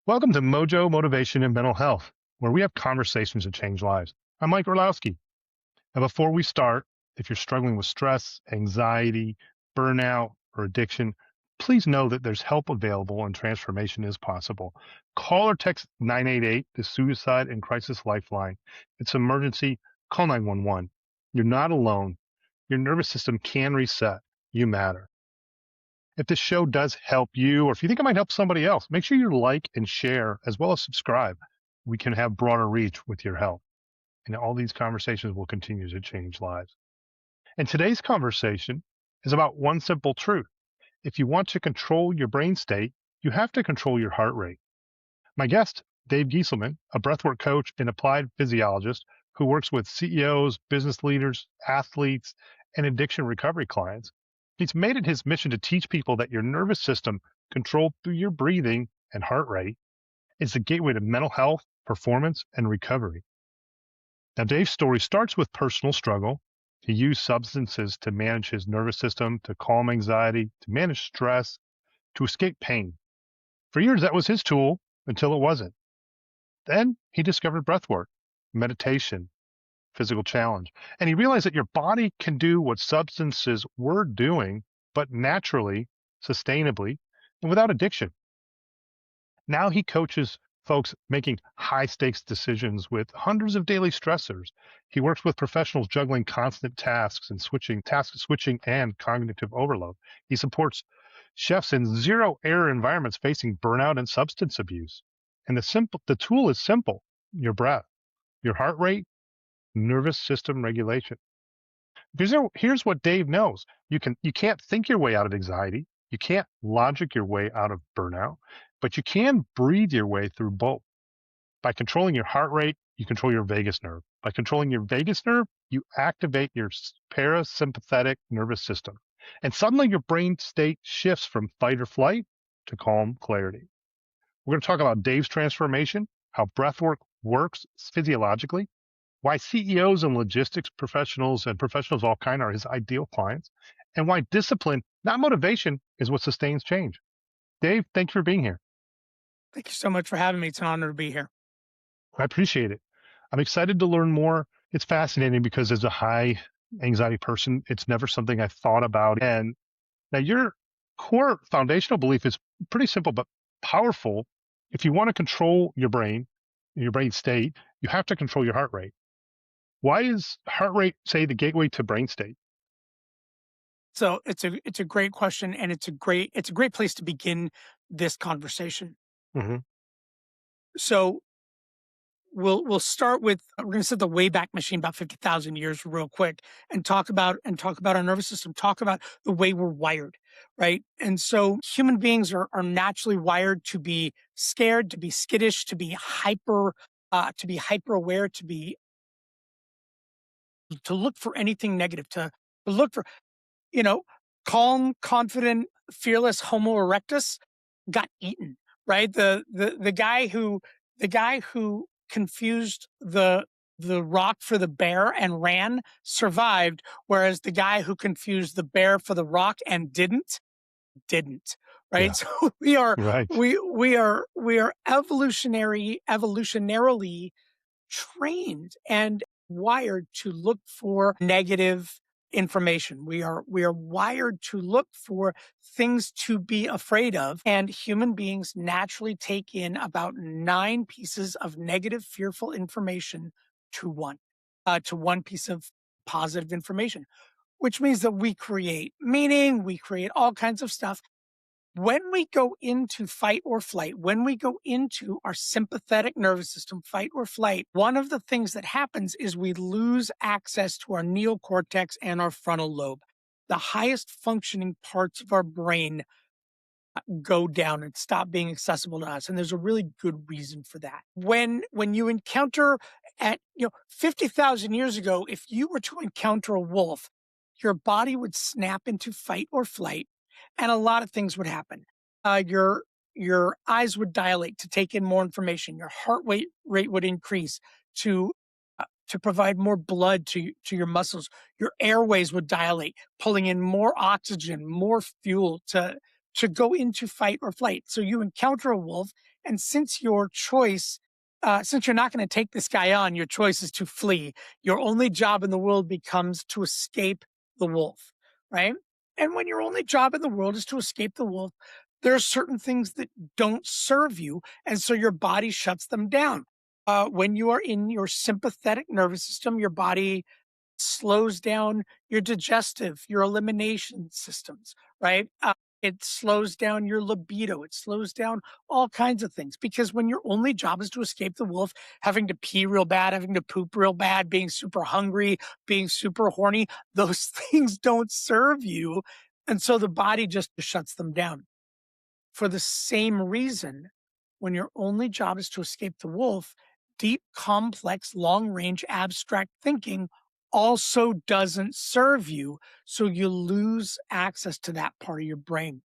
Welcome to Mojo Motivation and Mental Health, where we have conversations that change lives. I'm Mike Orlowski. And before we start, if you're struggling with stress, anxiety, burnout, or addiction, please know that there's help available and transformation is possible. Call or text 988, the Suicide and Crisis Lifeline. If it's emergency, call 911. You're not alone. Your nervous system can reset. You matter. If this show does help you, or if you think it might help somebody else, make sure you like and share as well as subscribe. We can have broader reach with your help. And all these conversations will continue to change lives. And today's conversation is about one simple truth. If you want to control your brain state, you have to control your heart rate. My guest, Dave Gieselman, a breathwork coach and applied physiologist who works with CEOs, business leaders, athletes, and addiction recovery clients, he's made it his mission to teach people that your nervous system, controlled through your breathing and heart rate, is the gateway to mental health, performance, and recovery. Now, Dave's story starts with personal struggle. He used substances to manage his nervous system, to calm anxiety, to manage stress, to escape pain. For years, that was his tool until it wasn't. Then he discovered breathwork, meditation, physical challenge, and he realized that your body can do what substances were doing, but naturally, sustainably, and without addiction. Now he coaches folks making high stakes decisions with hundreds of daily stressors. He works with professionals juggling constant tasks and task switching and cognitive overload. He supports chefs in zero error environments facing burnout and substance abuse. And the tool is simple: your breath, your heart rate, nervous system regulation. Here's what Dave knows. You can't think your way out of anxiety. You can't logic your way out of burnout, but you can breathe your way through both. By controlling your heart rate, you control your vagus nerve. By controlling your vagus nerve, you activate your parasympathetic nervous system. And suddenly your brain state shifts from fight or flight to calm clarity. We're going to talk about Dave's transformation, how breathwork works physiologically, why CEOs and logistics professionals and professionals of all kind are his ideal clients, and why discipline, not motivation, is what sustains change. Dave, thank you for being here. Thank you so much for having me. It's an honor to be here. I appreciate it. I'm excited to learn more. It's fascinating because as a high anxiety person, it's never something I thought about. And now your core foundational belief is pretty simple but powerful. If you want to control your brain state, you have to control your heart rate. Why is heart rate, say, the gateway to brain state? So it's a great question, and it's a great place to begin this conversation. Hmm. So we'll start with, we're going to set the Wayback Machine about 50,000 years real quick and talk about our nervous system, talk about the way we're wired, right? And so human beings are naturally wired to be scared, to be skittish, to be hyper aware, to look for anything negative, to look for, you know, calm, confident, fearless Homo erectus got eaten, right? The guy who confused the rock for the bear and ran survived, whereas the guy who confused the bear for the rock and didn't, right? Yeah, So we are right. evolutionarily trained and wired to look for negative information. We are wired to look for things to be afraid of. And human beings naturally take in about 9 pieces of negative, fearful information to one piece of positive information, which means that we create meaning, we create all kinds of stuff. When we go into fight or flight, when we go into our sympathetic nervous system, fight or flight, one of the things that happens is we lose access to our neocortex and our frontal lobe. The highest functioning parts of our brain go down and stop being accessible to us. And there's a really good reason for that. When you encounter 50,000 years ago, if you were to encounter a wolf, your body would snap into fight or flight, and a lot of things would happen. Your eyes would dilate to take in more information. Your heart rate would increase to provide more blood to your muscles. Your airways would dilate, pulling in more oxygen, more fuel to go into fight or flight. So you encounter a wolf, And since since you're not going to take this guy on, your choice is to flee. Your only job in the world becomes to escape the wolf, right? And when your only job in the world is to escape the wolf, there are certain things that don't serve you. And so your body shuts them down. When you are in your sympathetic nervous system, your body slows down your digestive, your elimination systems, right? It slows down your libido. It slows down all kinds of things because when your only job is to escape the wolf, having to pee real bad, having to poop real bad, being super hungry, being super horny, those things don't serve you. And so the body just shuts them down. For the same reason, when your only job is to escape the wolf, deep, complex, long range, abstract thinking also doesn't serve you. So you lose access to that part of your brain.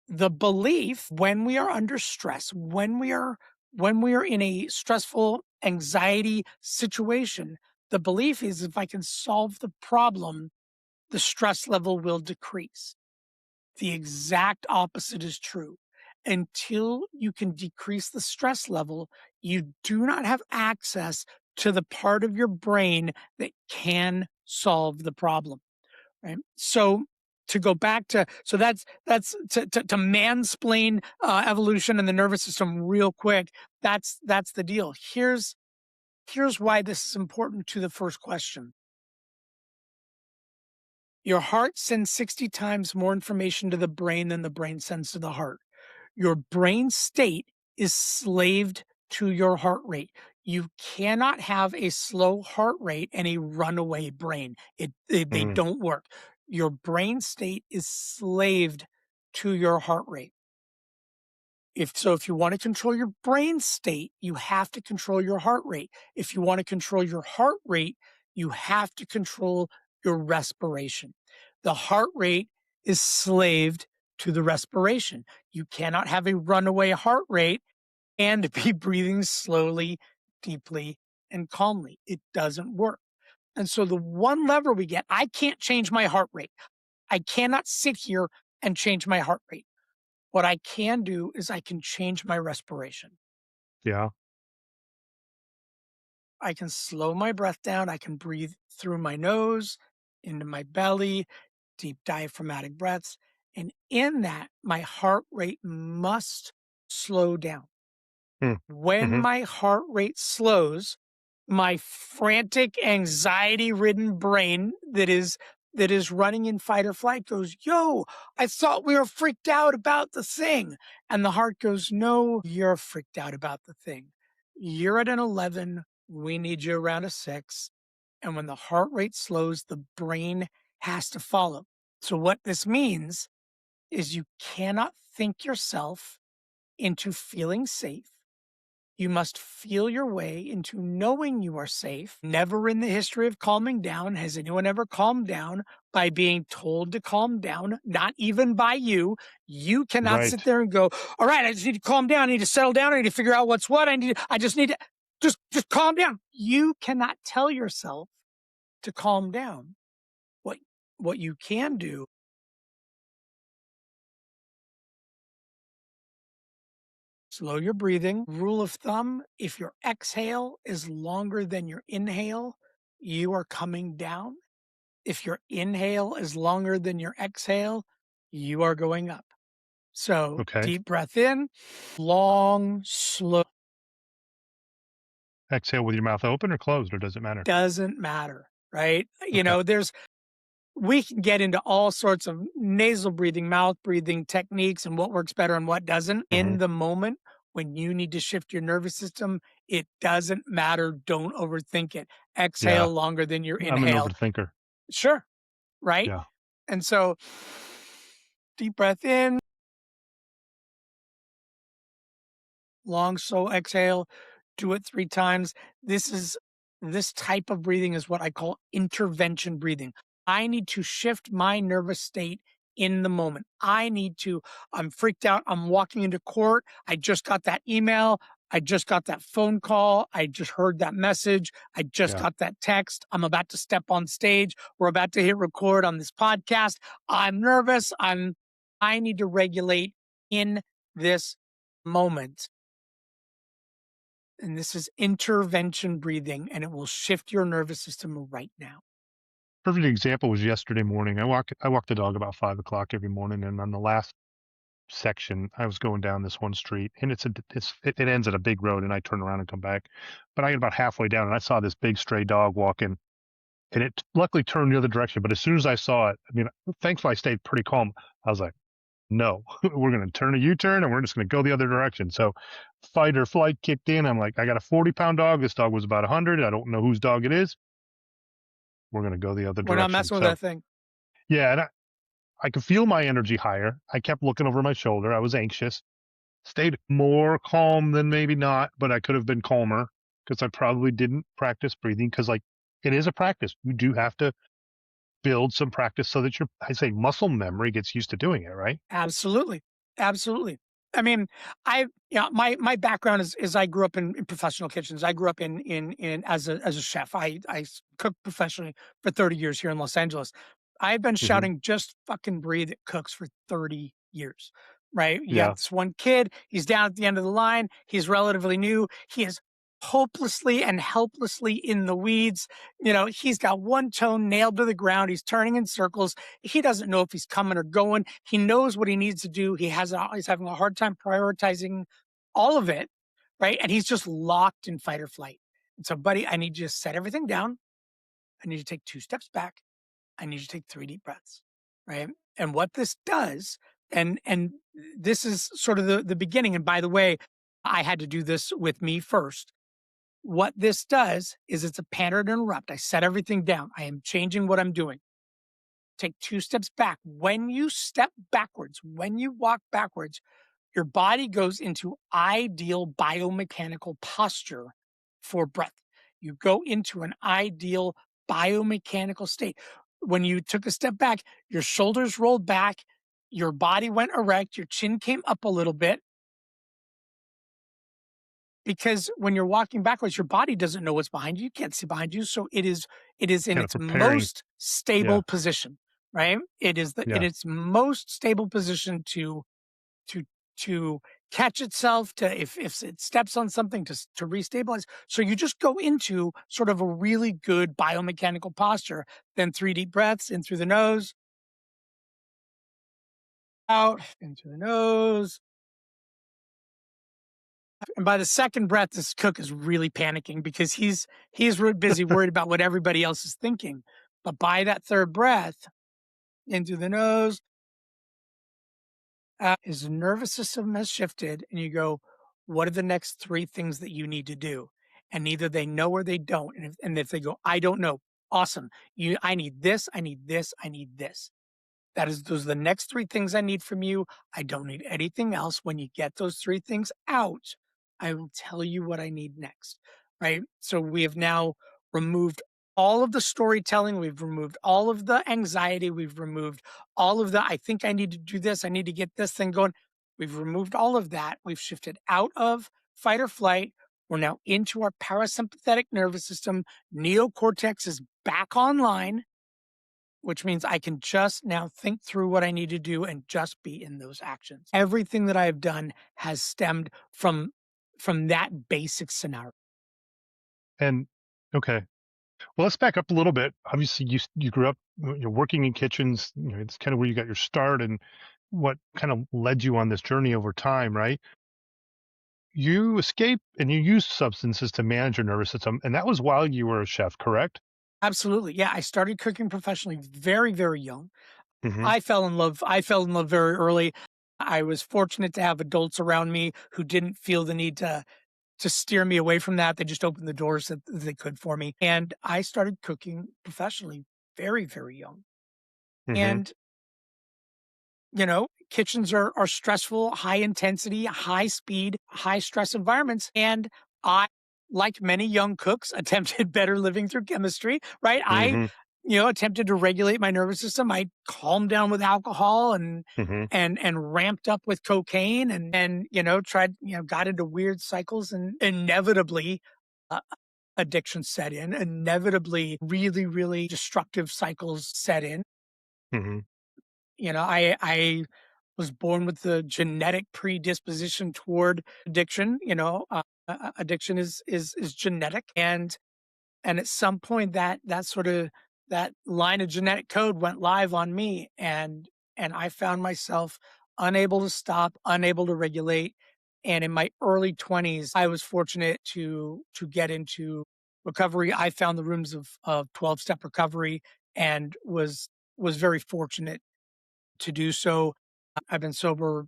The belief when we are under stress, when we are in a stressful anxiety situation, the belief is if I can solve the problem, the stress level will decrease. The exact opposite is true. Until you can decrease the stress level, you do not have access to the part of your brain that can solve the problem. Right. So to go back to that's to mansplain evolution and the nervous system real quick. That's the deal. Here's why this is important to the first question. Your heart sends 60 times more information to the brain than the brain sends to the heart. Your brain state is slaved to your heart rate. You cannot have a slow heart rate and a runaway brain. They Mm, don't work. Your brain state is slaved to your heart rate. If you want to control your brain state, you have to control your heart rate. If you want to control your heart rate, you have to control your respiration. The heart rate is slaved to the respiration. You cannot have a runaway heart rate and be breathing slowly, deeply, and calmly. It doesn't work. And so the one lever we get, I can't change my heart rate. I cannot sit here and change my heart rate. What I can do is I can change my respiration. yeah. I can slow my breath down. I can breathe through my nose, into my belly, deep diaphragmatic breaths. And in that, my heart rate must slow down. Mm, When hmm. my heart rate slows, my frantic, anxiety-ridden brain that is running in fight or flight goes, "Yo, I thought we were freaked out about the thing." And the heart goes, "No, you're freaked out about the thing. You're at an 11. We need you around a 6." And when the heart rate slows, the brain has to follow. So what this means is you cannot think yourself into feeling safe. You must feel your way into knowing you are safe. Never in the history of calming down has anyone ever calmed down by being told to calm down, not even by you. You cannot sit Right. there and go, "All right, I just need to calm down. I need to settle down. I need to figure out what's what. I just need to just calm down." You cannot tell yourself to calm down. What what you can do, slow your breathing. Rule of thumb, if your exhale is longer than your inhale, you are coming down. If your inhale is longer than your exhale, you are going up. So Okay. deep breath in, long, slow, Exhale with your mouth open or closed, or does it matter? doesn't matter, right? Okay. We can get into all sorts of nasal breathing, mouth breathing techniques and what works better and what doesn't. Hmm. In the moment, when you need to shift your nervous system, it doesn't matter. Don't overthink it. Yeah. Exhale longer than your I'm an inhale. overthinker. Sure. Right. Yeah. And so deep breath in, long, slow exhale. Do it 3 times. This type of breathing is what I call intervention breathing. I need to shift my nervous state in the moment. I'm freaked out. I'm walking into court. I just got that email. I just got that phone call. I just heard that message. I just Yeah. got that text. I'm about to step on stage. We're about to hit record on this podcast. I'm nervous. I need to regulate in this moment. And this is intervention breathing, and it will shift your nervous system right now. Perfect example was yesterday morning. I walk the dog about 5 o'clock every morning, and on the last section, I was going down this one street, and it ends at a big road, and I turn around and come back. But I get about halfway down, and I saw this big stray dog walking, and it luckily turned the other direction. But as soon as I saw it, I mean, thankfully I stayed pretty calm. I was like, no, we're going to turn a U-turn, and we're just going to go the other direction. So fight or flight kicked in. I'm like, I got a 40-pound dog. This dog was about 100. I don't know whose dog it is. We're going to go the other We're not direction. messing with So that thing. yeah, and I could feel my energy higher. I kept looking over my shoulder. I was anxious. Stayed more calm than maybe not, but I could have been calmer because I probably didn't practice breathing because, like, it is a practice. You do have to build some practice so that I say, muscle memory gets used to doing it, right? Absolutely. Absolutely. I mean, my background is I grew up in professional kitchens. I grew up in as a chef. Cooked professionally for 30 years here in Los Angeles. I've been Hmm. shouting just fucking breathe at cooks for 30 years. Right? You got Yeah, this one kid, he's down at the end of the line, he's relatively new, he is hopelessly and helplessly in the weeds. He's got one tone nailed to the ground, he's turning in circles. He doesn't know if he's coming or going. He knows what he needs to do. He's having a hard time prioritizing all of it, right? And he's just locked in fight or flight. And so, buddy, I need you to set everything down. I need you to take 2 steps back. I need you to take 3 deep breaths, right? And what this does, and this is sort of the beginning. And by the way, I had to do this with me first. What this does is it's a pattern interrupt. I set everything down. I am changing what I'm doing. Take 2 steps back. When you step backwards, when you walk backwards, your body goes into ideal biomechanical posture for breath. You go into an ideal biomechanical state. When you took a step back, your shoulders rolled back, your body went erect, your chin came up a little bit. Because when you're walking backwards, your body doesn't know what's behind you. You can't see behind you. So it is in kind of its preparing. most Yeah, stable position, right? It is in yeah. its most stable position to to catch itself, to if it steps on something to restabilize. So you just go into sort of a really good biomechanical posture. Then 3 deep breaths in through the nose, out in through the nose. And by the second breath, this cook is really panicking because he's really busy worried about what everybody else is thinking. But by that third breath, into the nose, his nervous system has shifted, and you go, "What are the next 3 things that you need to do?" And either they know or they don't. And if they go, "I don't know," awesome. I need this. I need this. I need this. Those are the next 3 things I need from you. I don't need anything else. When you get those 3 things out, I will tell you what I need next. Right. So we have now removed all of the storytelling. We've removed all of the anxiety. We've removed all of the, I think I need to do this. I need to get this thing going. We've removed all of that. We've shifted out of fight or flight. We're now into our parasympathetic nervous system. Neocortex is back online, which means I can just now think through what I need to do and just be in those actions. Everything that I've done has stemmed from that basic scenario. And okay, well, let's back up a little bit. Obviously, you grew up, you're working in kitchens. It's kind of where you got your start, and what kind of led you on this journey over time, right? You escaped and you used substances to manage your nervous system, and that was while you were a chef, correct? Absolutely. Yeah, I started cooking professionally very, very young. Hmm. I fell in love very early. I was fortunate to have adults around me who didn't feel the need to steer me away from that. They just opened the doors that they could for me. And I started cooking professionally very, very young. Hmm. And kitchens are stressful, high intensity, high speed, high stress environments. And I, like many young cooks, attempted better living through chemistry, right? I, Hmm. attempted to regulate my nervous system. I calmed down with alcohol and Hmm. and ramped up with cocaine and tried, got into weird cycles, and inevitably uh, addiction set in. Inevitably really, really destructive cycles set in. Hmm. I was born with the genetic predisposition toward addiction. Addiction is genetic, and at some point that sort of that line of genetic code went live on me, and I found myself unable to stop, unable to regulate. And in my early 20s, I was fortunate to get into recovery. I found the rooms of 12-step recovery and was very fortunate to do so. I've been sober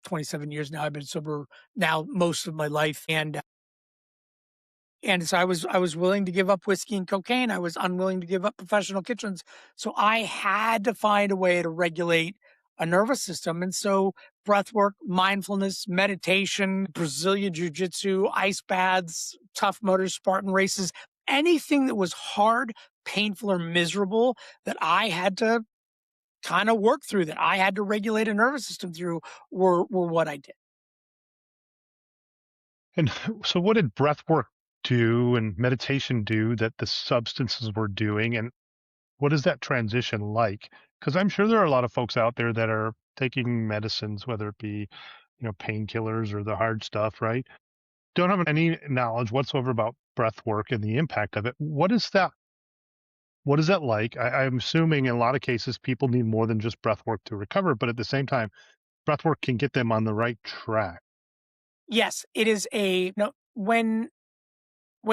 27 years now. I've been sober now most of my life, and so I was willing to give up whiskey and cocaine. I was unwilling to give up professional kitchens. So I had to find a way to regulate a nervous system. And so breath work, mindfulness, meditation, Brazilian jiu-jitsu, ice baths, tough mudder, Spartan races, anything that was hard, painful, or miserable that I had to kind of work through, that I had to regulate a nervous system through, were what I did. And so, what did breath work do and meditation do that the substances were doing? And what is that transition like? Because I'm sure there are a lot of folks out there that are taking medicines, whether it be, painkillers or the hard stuff, right? Don't have any knowledge whatsoever about breath work and the impact of it. What is that? What is that like? I'm assuming in a lot of cases people need more than just breath work to recover, but at the same time, breath work can get them on the right track. Yes, it is a no when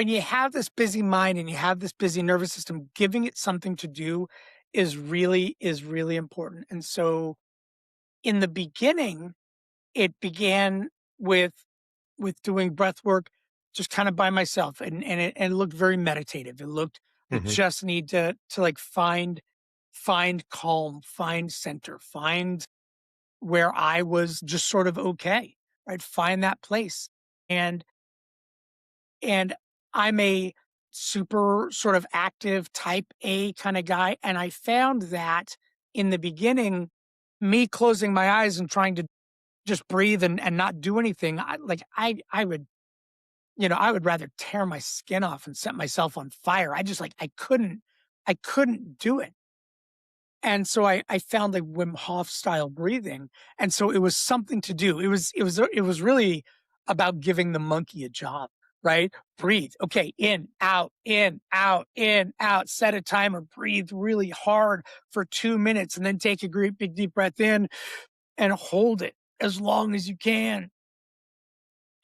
you have this busy mind and you have this busy nervous system, giving it something to do is really important. And so in the beginning, it began with doing breath work just kind of by myself, and it looked very meditative. It looked I Hmm. just need to like find calm, find center, find where I was just sort of okay, right? Find that place. And and I'm a super sort of active type A kind of guy. And I found that in the beginning, me closing my eyes and trying to just breathe and not do anything, I would, I would rather tear my skin off and set myself on fire. I couldn't do it. And so I found like Wim Hof style breathing. And so it was something to do. It was really about giving the monkey a job, right? Breathe. Okay. In, out, set a timer, breathe really hard for 2 minutes, and then take a great big deep breath in and hold it as long as you can.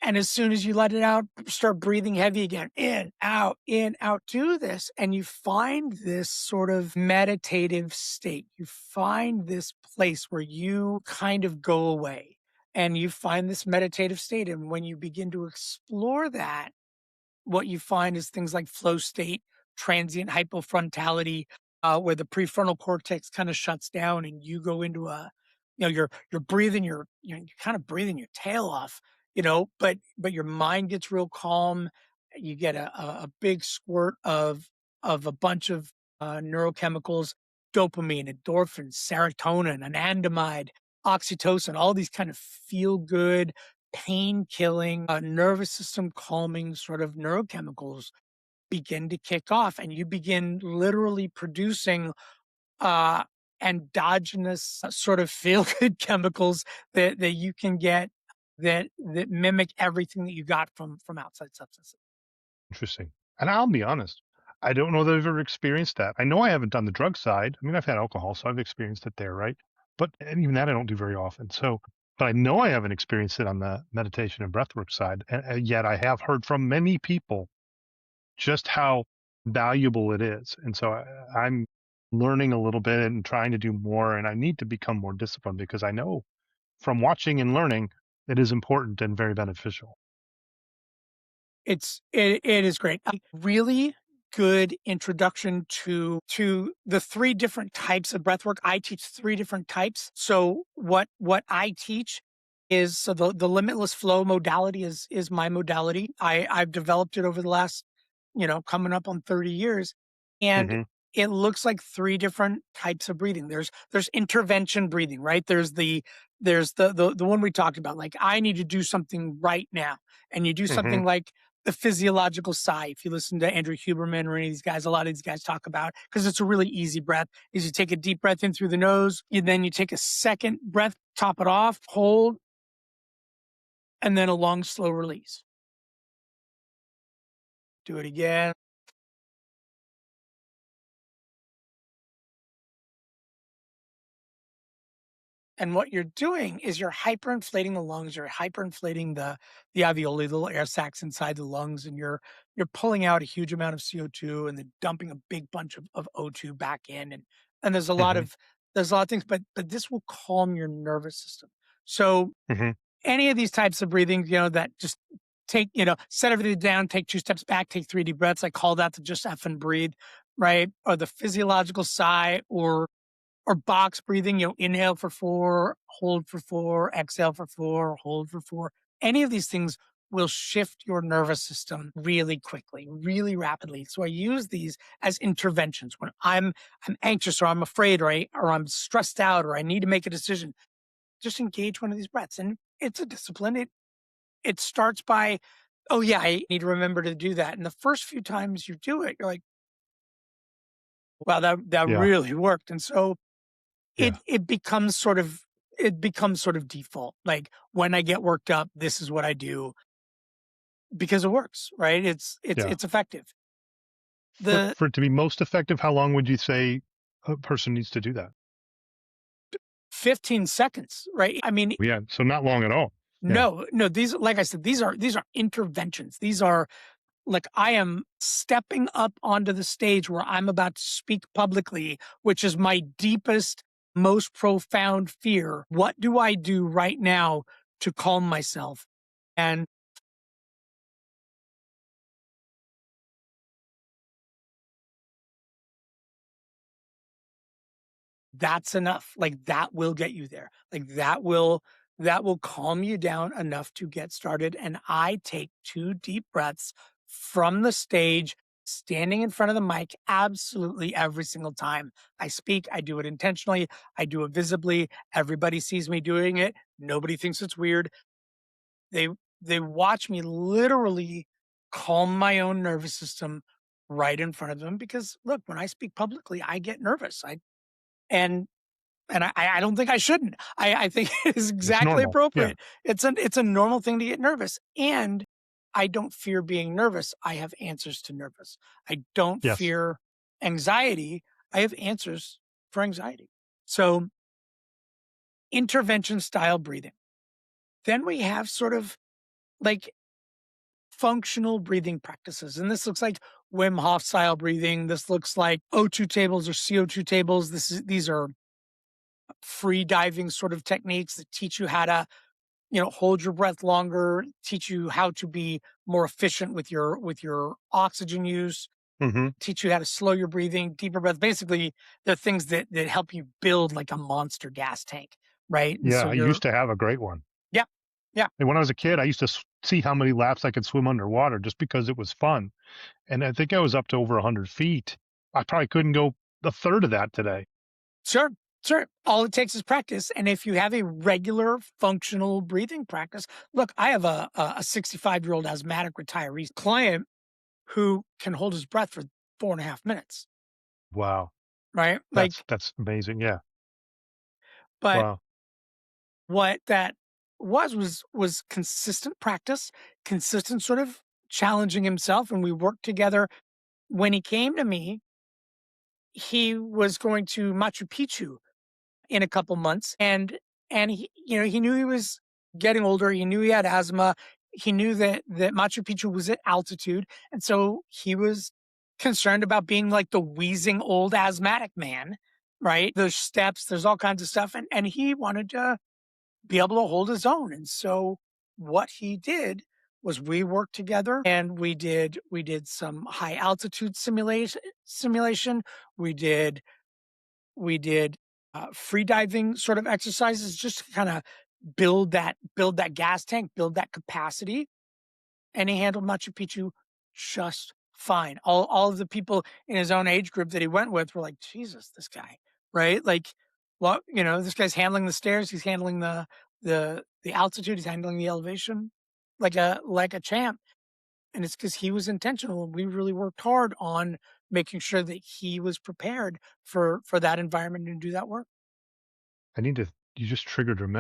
And as soon as you let it out, start breathing heavy again. In, out. Do this. And you find this sort of meditative state. You find this place where you kind of go away and you find this meditative state. And when you begin to explore that, what you find is things like flow state, transient hypofrontality, where the prefrontal cortex kind of shuts down and you go into you're breathing you're kind of breathing your tail off, but your mind gets real calm. You get a big squirt of a bunch of neurochemicals, dopamine, endorphins, serotonin, anandamide, oxytocin, all these kind of feel good, pain killing, nervous system calming sort of neurochemicals begin to kick off, and you begin literally producing uh, endogenous sort of feel good chemicals that you can get that mimic everything that you got from outside substances. Interesting. And I'll be honest, I don't know that I've ever experienced that. I know I haven't done the drug side. I mean, I've had alcohol, so I've experienced it there, right? But and even that I don't do very often. So, but I know I haven't experienced it on the meditation and breathwork side. And yet I have heard from many people just how valuable it is. And so I'm learning a little bit and trying to do more. And I need to become more disciplined because I know from watching and learning it is important and very beneficial. It is great. A really good introduction to the three different types of breath work. I teach three different types. So what I teach is, so the limitless flow modality is my modality. I've developed it over the last, coming up on 30 years. And Hmm. it looks like three different types of breathing. There's intervention breathing, right? There's the one we talked about, like I need to do something right now. And you do Hmm. something like the physiological sigh. If you listen to Andrew Huberman or any of these guys, a lot of these guys talk about, because it's a really easy breath, is you take a deep breath in through the nose, then you take a second breath, top it off, hold, and then a long, slow release. Do it again. And what you're doing is you're hyperinflating the lungs, you're hyperinflating the alveoli, the little air sacs inside the lungs, and you're pulling out a huge amount of CO2 and then dumping a big bunch of O2 back in. And Hmm. there's a lot of things, but this will calm your nervous system. So Hmm. any of these types of breathing, that just take, set everything down, take 2 steps back, take 3 deep breaths. I call that to just F and breathe, right? Or the physiological sigh, or box breathing, inhale for 4, hold for 4, exhale for 4, hold for 4. Any of these things will shift your nervous system really quickly, really rapidly. So I use these as interventions when I'm anxious or I'm afraid or I'm stressed out or I need to make a decision. Just engage one of these breaths. And it's a discipline. It starts by, oh yeah, I need to remember to do that. And the first few times you do it, you're like, wow, that Yeah. really worked. And so Yeah. it becomes sort of default. Like when I get worked up, this is what I do because it works, right? Yeah. It's effective. For The for it to be most effective, how long would you say a person needs to do that? 15 seconds, right? I mean, Yeah. So not long at all. Yeah. no, these, like I said, these are interventions. These are like I am stepping up onto the stage where I'm about to speak publicly, which is my deepest, most profound fear. What do I do right now to calm myself? And that's enough. Like that will get you there. Like that will calm you down enough to get started. And I take 2 deep breaths from the stage, standing in front of the mic, absolutely every single time I speak. I do it intentionally. I do it visibly. Everybody sees me doing it. Nobody thinks it's weird. They they watch me literally calm my own nervous system right in front of them because look, when I speak publicly, I get nervous. And I don't think I shouldn't. I think it is It's exactly normal. Yeah. appropriate. It's a normal thing to get nervous, and I don't fear being nervous. I have answers to nervous. I don't Yes. fear anxiety. I have answers for anxiety. So, intervention style breathing. Then we have sort of like functional breathing practices, and this looks like Wim Hof style breathing. This looks like O2 tables or CO2 tables. These are free diving sort of techniques that teach you how to hold your breath longer, teach you how to be more efficient with your oxygen use, Hmm. teach you how to slow your breathing, deeper breath. Basically, they're things that help you build like a monster gas tank, right? And Yeah. so I you're used to have a great one. yeah, yeah, And when I was a kid, I used to see how many laps I could swim underwater just because it was fun. And I think I was up to over 100 feet. I probably couldn't go a third of that today. sure. Sure. All it takes is practice. And if you have a regular functional breathing practice, look, I have a 65-year-old asthmatic retiree client who can hold his breath for 4.5 minutes, Wow. right? Like, That's amazing. Yeah. but Wow. what that was consistent practice, consistent sort of challenging himself, and we worked together. When he came to me, he was going to Machu Picchu in a couple months, and he knew he was getting older. He knew he had asthma. He knew that Machu Picchu was at altitude, and so he was concerned about being like the wheezing old asthmatic man, right? There's steps, there's all kinds of stuff, and he wanted to be able to hold his own. And so what he did was we worked together and we did some high altitude simulation. We did we did free diving sort of exercises just to kind of build that gas tank, build that capacity. And he handled Machu Picchu just fine. All of the people in his own age group that he went with were like, Jesus, this guy, right? Like, well, this guy's handling the stairs, he's handling the altitude, he's handling the elevation like a champ. And it's because he was intentional, and we really worked hard on making sure that he was prepared for that environment and do that work. I need to. You just triggered in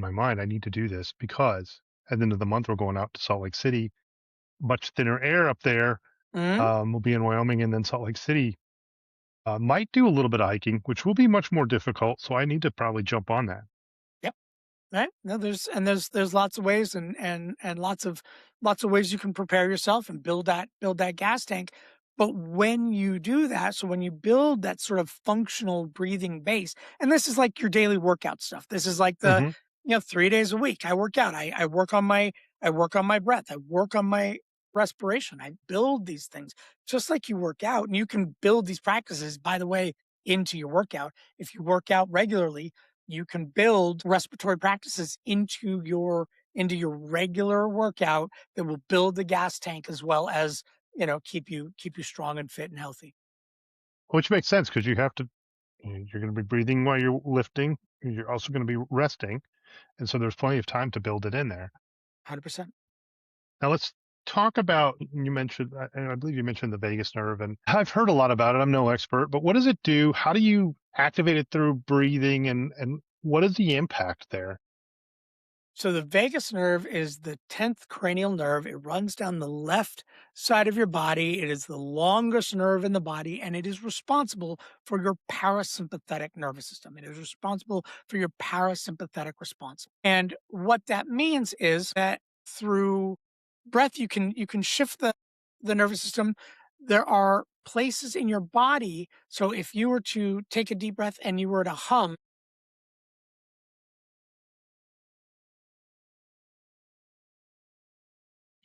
my mind. I need to do this because at the end of the month we're going out to Salt Lake City. Much thinner air up there. Mhm. We'll be in Wyoming and then Salt Lake City. Might do a little bit of hiking, which will be much more difficult. So I need to probably jump on that. Yep. Right? No, there's lots of ways and lots of ways you can prepare yourself and build that gas tank. But when you do that, so when you build that sort of functional breathing base, and this is like your daily workout stuff. This is like the, Hmm. 3 days a week I work out. I work on my breath. I work on my respiration. I build these things just like you work out. And you can build these practices, by the way, into your workout. If you work out regularly, you can build respiratory practices into your regular workout that will build the gas tank as well as keep you strong and fit and healthy. Which makes sense because you have to. You're going to be breathing while you're lifting. You're also going to be resting, and so there's plenty of time to build it in there. 100%. Now let's talk about. You mentioned, I believe you mentioned the vagus nerve, and I've heard a lot about it. I'm no expert, but what does it do? How do you activate it through breathing, and what is the impact there? So the vagus nerve is the 10th cranial nerve. It runs down the left side of your body. It is the longest nerve in the body, and it is responsible for your parasympathetic nervous system. It is responsible for your parasympathetic response. And what that means is that through breath, you can shift the nervous system. There are places in your body. So if you were to take a deep breath and you were to hum,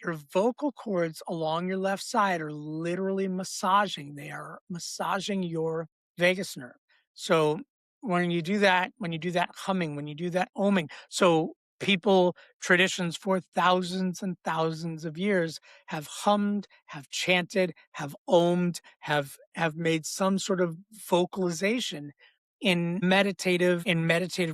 your vocal cords along your left side are literally massaging. They are massaging your vagus nerve. So when you do that humming, when you do that oming, so people, traditions for thousands and thousands of years have hummed, have chanted, have omed, have made some sort of vocalization in meditative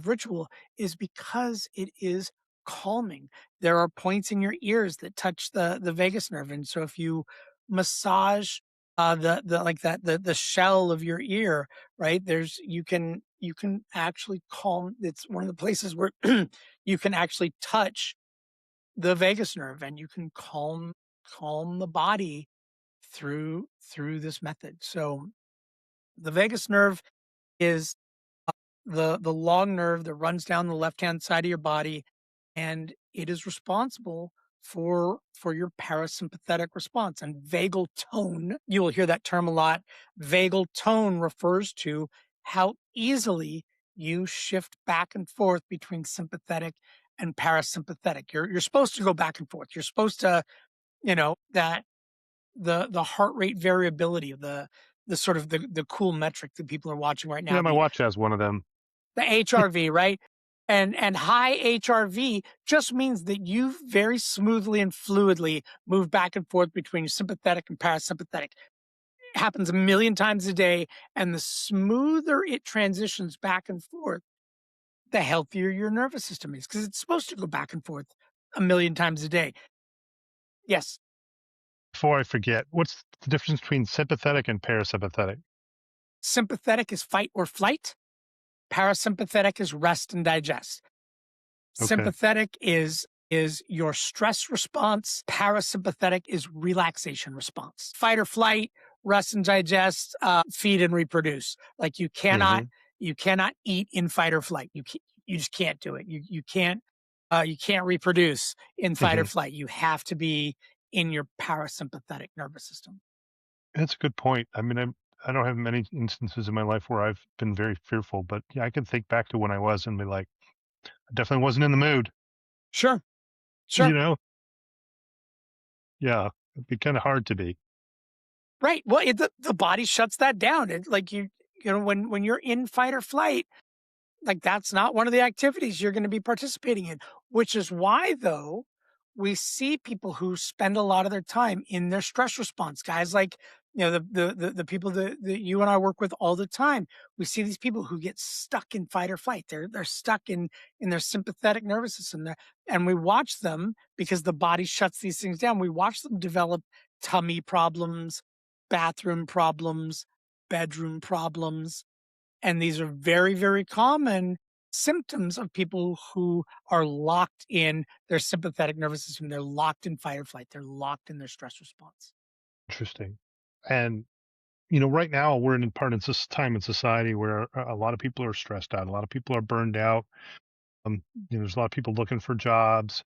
ritual is because it is calming. There are points in your ears that touch the vagus nerve, and so if you massage the like that the shell of your ear, right? There's you can actually calm. It's one of the places where you can actually touch the vagus nerve, and you can calm the body through this method. So the vagus nerve is the long nerve that runs down the left-hand side of your body, and it is responsible for your parasympathetic response. And vagal tone, you will hear that term a lot. Vagal tone refers to how easily you shift back and forth between sympathetic and parasympathetic. You're supposed to go back and forth. You're supposed to, that the heart rate variability of the sort of the cool metric that people are watching right Yeah, now, my the watch has one of them. HRV, right? And high HRV just means that you very smoothly and fluidly move back and forth between sympathetic and parasympathetic. It happens a million times a day, and the smoother it transitions back and forth, the healthier your nervous system is because it's supposed to go back and forth a million times a day. Yes, Before I forget, what's the difference between sympathetic and parasympathetic? sympathetic is fight or flight. Parasympathetic is rest and digest. Okay. Sympathetic is your stress response. Parasympathetic is relaxation response. Fight or flight, rest and digest, feed and reproduce. Like Hmm. you cannot eat in fight or flight. You just can't do it. You can't reproduce in fight or Hmm. flight. You have to be in your parasympathetic nervous system. That's a good point. I mean, I don't have many instances in my life where I've been very fearful, but yeah, I can think back to when I was and be like, I definitely wasn't in the mood. Sure, You sure. know? Yeah, it'd be kind of hard to be. Right. Well, the body shuts that down. Like when you're in fight or flight, like, that's not one of the activities you're gonna be participating in, which is why, though, we see people who spend a lot of their time in their stress response, guys like the people that you and I work with all the time. We see these people who get stuck in fight or flight. They're stuck in their sympathetic nervous system there, and we watch them because the body shuts these things down. We watch them develop tummy problems, bathroom problems, bedroom problems, and these are very, very common symptoms of people who are locked in their sympathetic nervous system. They're locked in fight or flight. They're locked in their stress response. Interesting. And right now we're in part in this time in society where a lot of people are stressed out. A lot of people are burned out. There's a lot of people looking for jobs,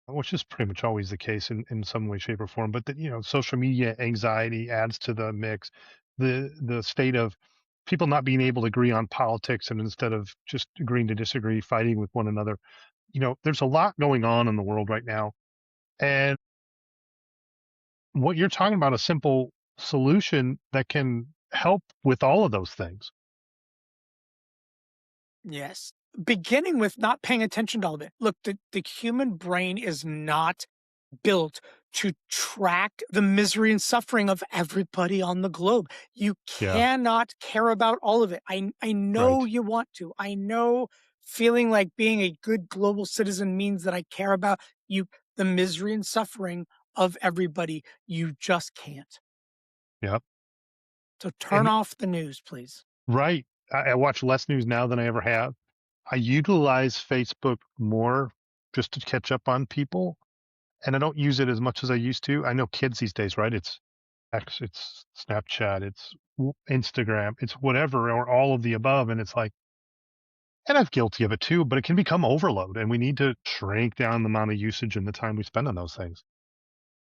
which is pretty much always the case in some way, shape, or form. But social media anxiety adds to the mix. The state of people not being able to agree on politics, and instead of just agreeing to disagree, fighting with one another. There's a lot going on in the world right now, and what you're talking about, a simple solution that can help with all of those things. Yes. Beginning with not paying attention to all of it. Look, the human brain is not built to track the misery and suffering of everybody on the globe. You Yeah, cannot care about all of it. I know right. you want to. I know feeling like being a good global citizen means that I care about you, the misery and suffering of everybody. You just can't. Yep. So turn And off the news, please. right. I watch less news now than I ever have. I utilize Facebook more just to catch up on people, and I don't use it as much as I used to. I know kids these days, right? It's X, it's Snapchat, it's Instagram, it's whatever, or all of the above. And it's like, and I'm guilty of it too, but it can become overload, and we need to shrink down the amount of usage and the time we spend on those things.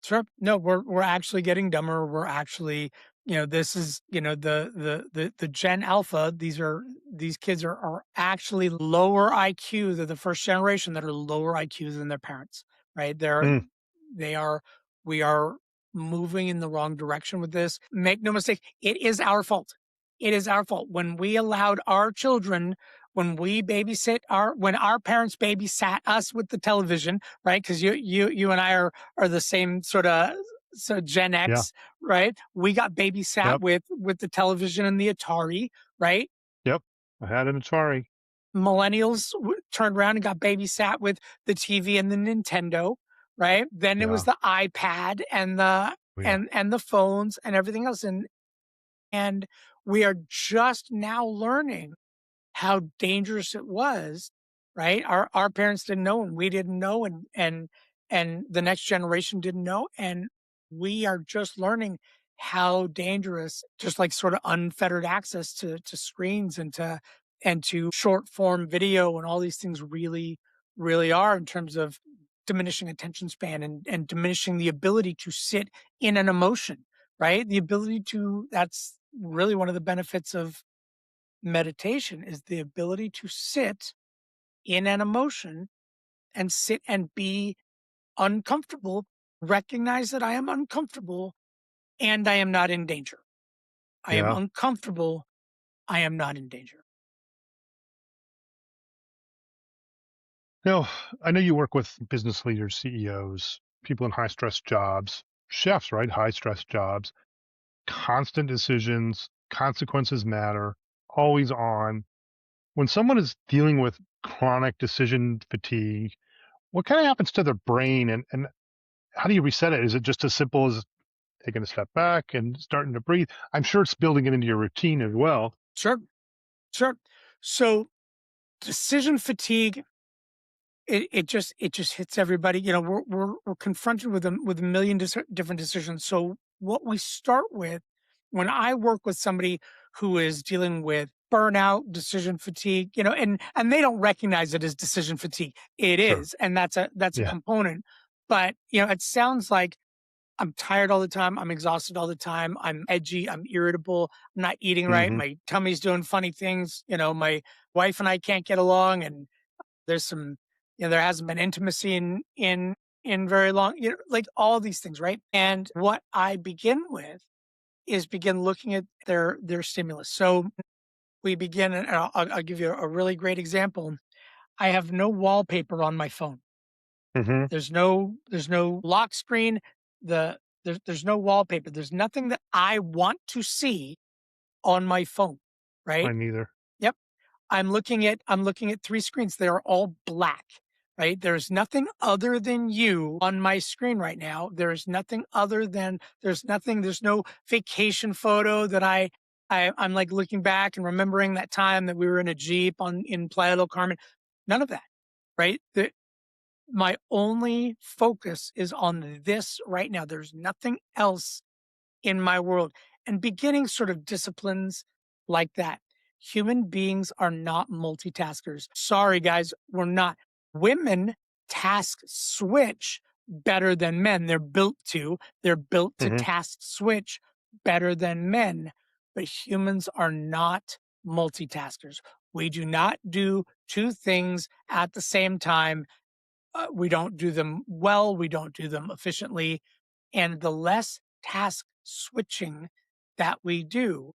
Sure. No, we're actually getting dumber. We're actually, this is, the Gen Alpha. These kids are actually lower IQ. They're the first generation that are lower IQ than their parents, right? Mm, They are, we are moving in the wrong direction with this. Make no mistake, it is our fault. It is our fault when we allowed our children, when our parents babysat us with the television, right? Because you and I are the same sort of, so Gen yeah. X, right? We got babysat Yep. with the television and the Atari, right? Yep. I had an Atari. Millennials turned around and got babysat with the TV and the Nintendo, right? Then it was Yeah. the iPad and Oh, yeah. the phones and everything else, and we are just now learning how dangerous it was, right? Our parents didn't know, and we didn't know, and the next generation didn't know, and we are just learning how dangerous, just like sort of unfettered access to screens and to short form video and all these things really are in terms of diminishing attention span and diminishing the ability to sit in an emotion, right? The ability to That's really one of the benefits of meditation, is the ability to sit in an emotion and sit and be uncomfortable, recognize that I am uncomfortable and I am not in danger. I am Yeah. uncomfortable. I am not in danger. No, I know you work with business leaders, CEOs, people in high stress jobs, chefs, right? High stress jobs, constant decisions, consequences matter, always on. When someone is dealing with chronic decision fatigue, what kind of happens to their brain, and how do you reset it? Is it just as simple as taking a step back and starting to breathe? I'm sure it's building it into your routine as well. Sure, sure. So decision fatigue, it just hits everybody. We're confronted with a million different decisions. So what we start with when I work with somebody who is dealing with burnout, decision fatigue, and they don't recognize it as decision fatigue. It Sure. is, and that's a Yeah. component. But it sounds like I'm tired all the time. I'm exhausted all the time. I'm edgy. I'm irritable. I'm not eating right. Hmm. My tummy's doing funny things. My wife and I can't get along, and there's some, there hasn't been intimacy in very long, like all these things, right? And what I begin with is begin looking at their stimulus. So we begin, and I'll give you a really great example. I have no wallpaper on my phone. Hmm. There's no lock screen. There's no wallpaper. There's nothing that I want to see on my phone, right? Mine neither. Yep. I'm looking at 3 screens. They're all black, right? There's nothing other than you on my screen right now. There's no vacation photo that I'm, like, looking back and remembering that time that we were in a Jeep in Playa del Carmen. None of that, right? My only focus is on this right now. There's nothing else in my world, and beginning sort of disciplines like that. Human beings are not multitaskers. Sorry, guys, we're not. Women task switch better than men. They're built to Hmm. task switch better than men, but humans are not multitaskers. We do not do two things at the same time. We don't do them well. We don't do them efficiently. And the less task switching that we do,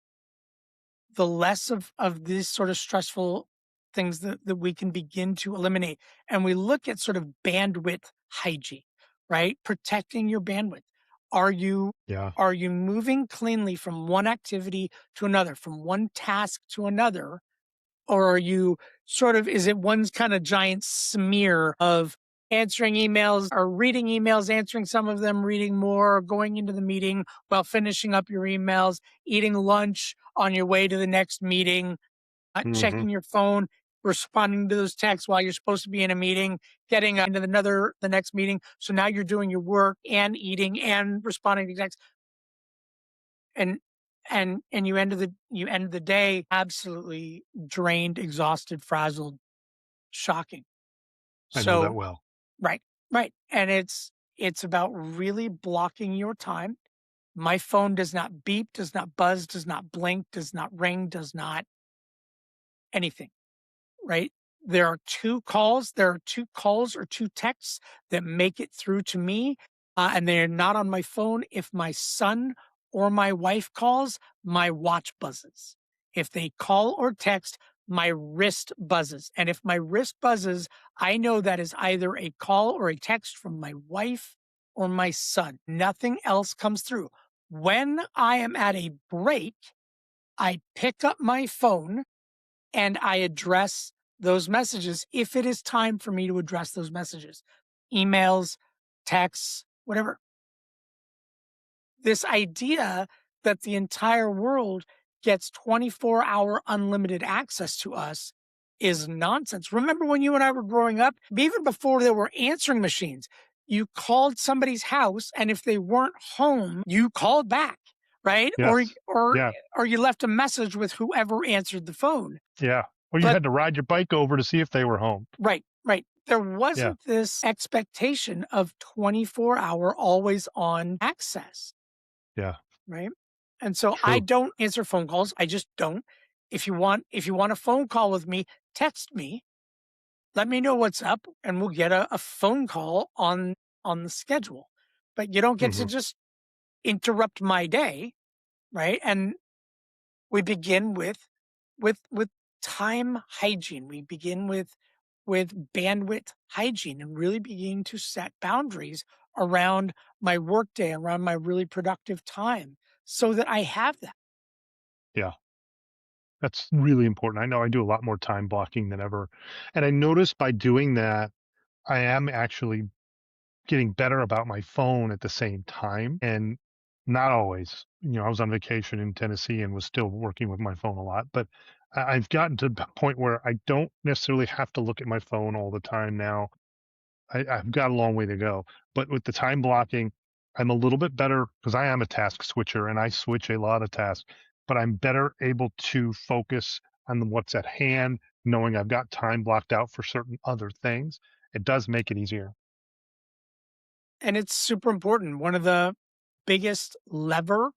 the less of these sort of stressful things that we can begin to eliminate. And we look at sort of bandwidth hygiene, right? Protecting your bandwidth. Are you Yeah. are you moving cleanly from one activity to another, from one task to another? Or are you is it one kind of giant smear of answering emails or reading emails, answering some of them, reading more, going into the meeting while finishing up your emails, eating lunch on your way to the next meeting, Hmm. checking your phone, responding to those texts while you're supposed to be in a meeting, getting into the next meeting. So now you're doing your work and eating and responding to texts, and you end the day absolutely drained, exhausted, frazzled, shocking. I know that So well. right, right. And it's about really blocking your time. My phone does not beep, does not buzz, does not blink, does not ring, does not anything, right? There are two calls or two texts that make it through to me, and they're not on my phone. If my son or my wife calls, my watch buzzes. If they call or text, my wrist buzzes. And if my wrist buzzes, I know that is either a call or a text from my wife or my son. Nothing else comes through. When I am at a break, I pick up my phone and I address those messages if it is time for me to address those messages, emails, texts, whatever. This idea that the entire world gets 24-hour unlimited access to us is nonsense. Remember when you and I were growing up, even before there were answering machines, you called somebody's house, and if they weren't home, you called back, right? Yes. Yeah. Or you left a message with whoever answered the phone. Yeah. Or you But had to ride your bike over to see if they were home. right, right. There Yeah. wasn't this expectation of 24-hour always on access, Yeah. right? And so I True. don't answer phone calls. I just don't. If you want a phone call with me, text me. Let me know what's up, and we'll get a phone call on the schedule. But you don't get to Hmm. just interrupt my day, right? And we begin with time hygiene. We begin with bandwidth hygiene and really begin to set boundaries around my workday, around my really productive time, so that I have that. Yeah. That's really important. I know I do a lot more time blocking than ever. And I noticed by doing that, I am actually getting better about my phone at the same time. And not always. I was on vacation in Tennessee and was still working with my phone a lot. But I've gotten to the point where I don't necessarily have to look at my phone all the time now. I've got a long way to go. But with the time blocking, I'm a little bit better because I am a task switcher and I switch a lot of tasks, but I'm better able to focus on what's at hand, knowing I've got time blocked out for certain other things. It does make it easier. And it's super important. One of the biggest lever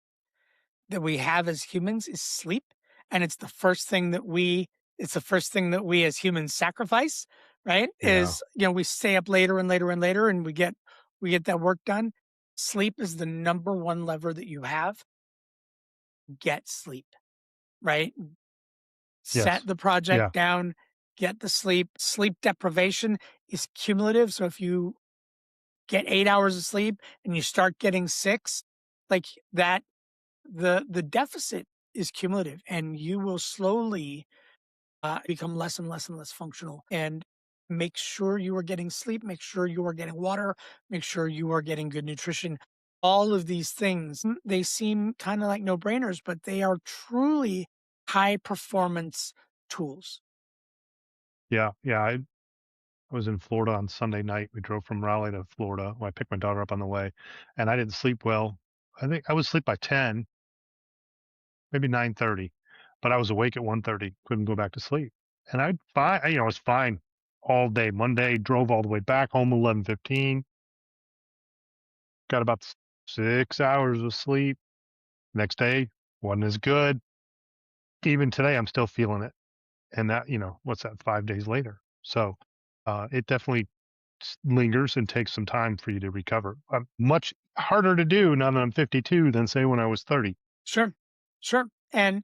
that we have as humans is sleep, and it's the first thing that we as humans sacrifice, right? Yeah. We stay up later and later and later, and we get that work done. Sleep is the number one lever that you have. Get sleep, right? Set Yes. the project Yeah. down, get the sleep. Sleep deprivation is cumulative. So get 8 hours of sleep and you start getting six, like that, the deficit is cumulative and you will slowly become less and less and less functional. And make sure you are getting sleep, make sure you are getting water, make sure you are getting good nutrition. All of these things, they seem kind of like no brainers, but they are truly high performance tools. Yeah. Yeah. I was in Florida on Sunday night. We drove from Raleigh to Florida. Well, I picked my daughter up on the way, and I didn't sleep well. I think I would sleep by 10, maybe 9:30, but I was awake at 1:30. Couldn't go back to sleep, and I was fine all day. Monday, drove all the way back home 11:15. Got about 6 hours of sleep. Next day wasn't as good. Even today, I'm still feeling it, and that what's that? 5 days later. So it definitely lingers and takes some time for you to recover. Much harder to do now that I'm 52 than say when I was 30. Sure. Sure. And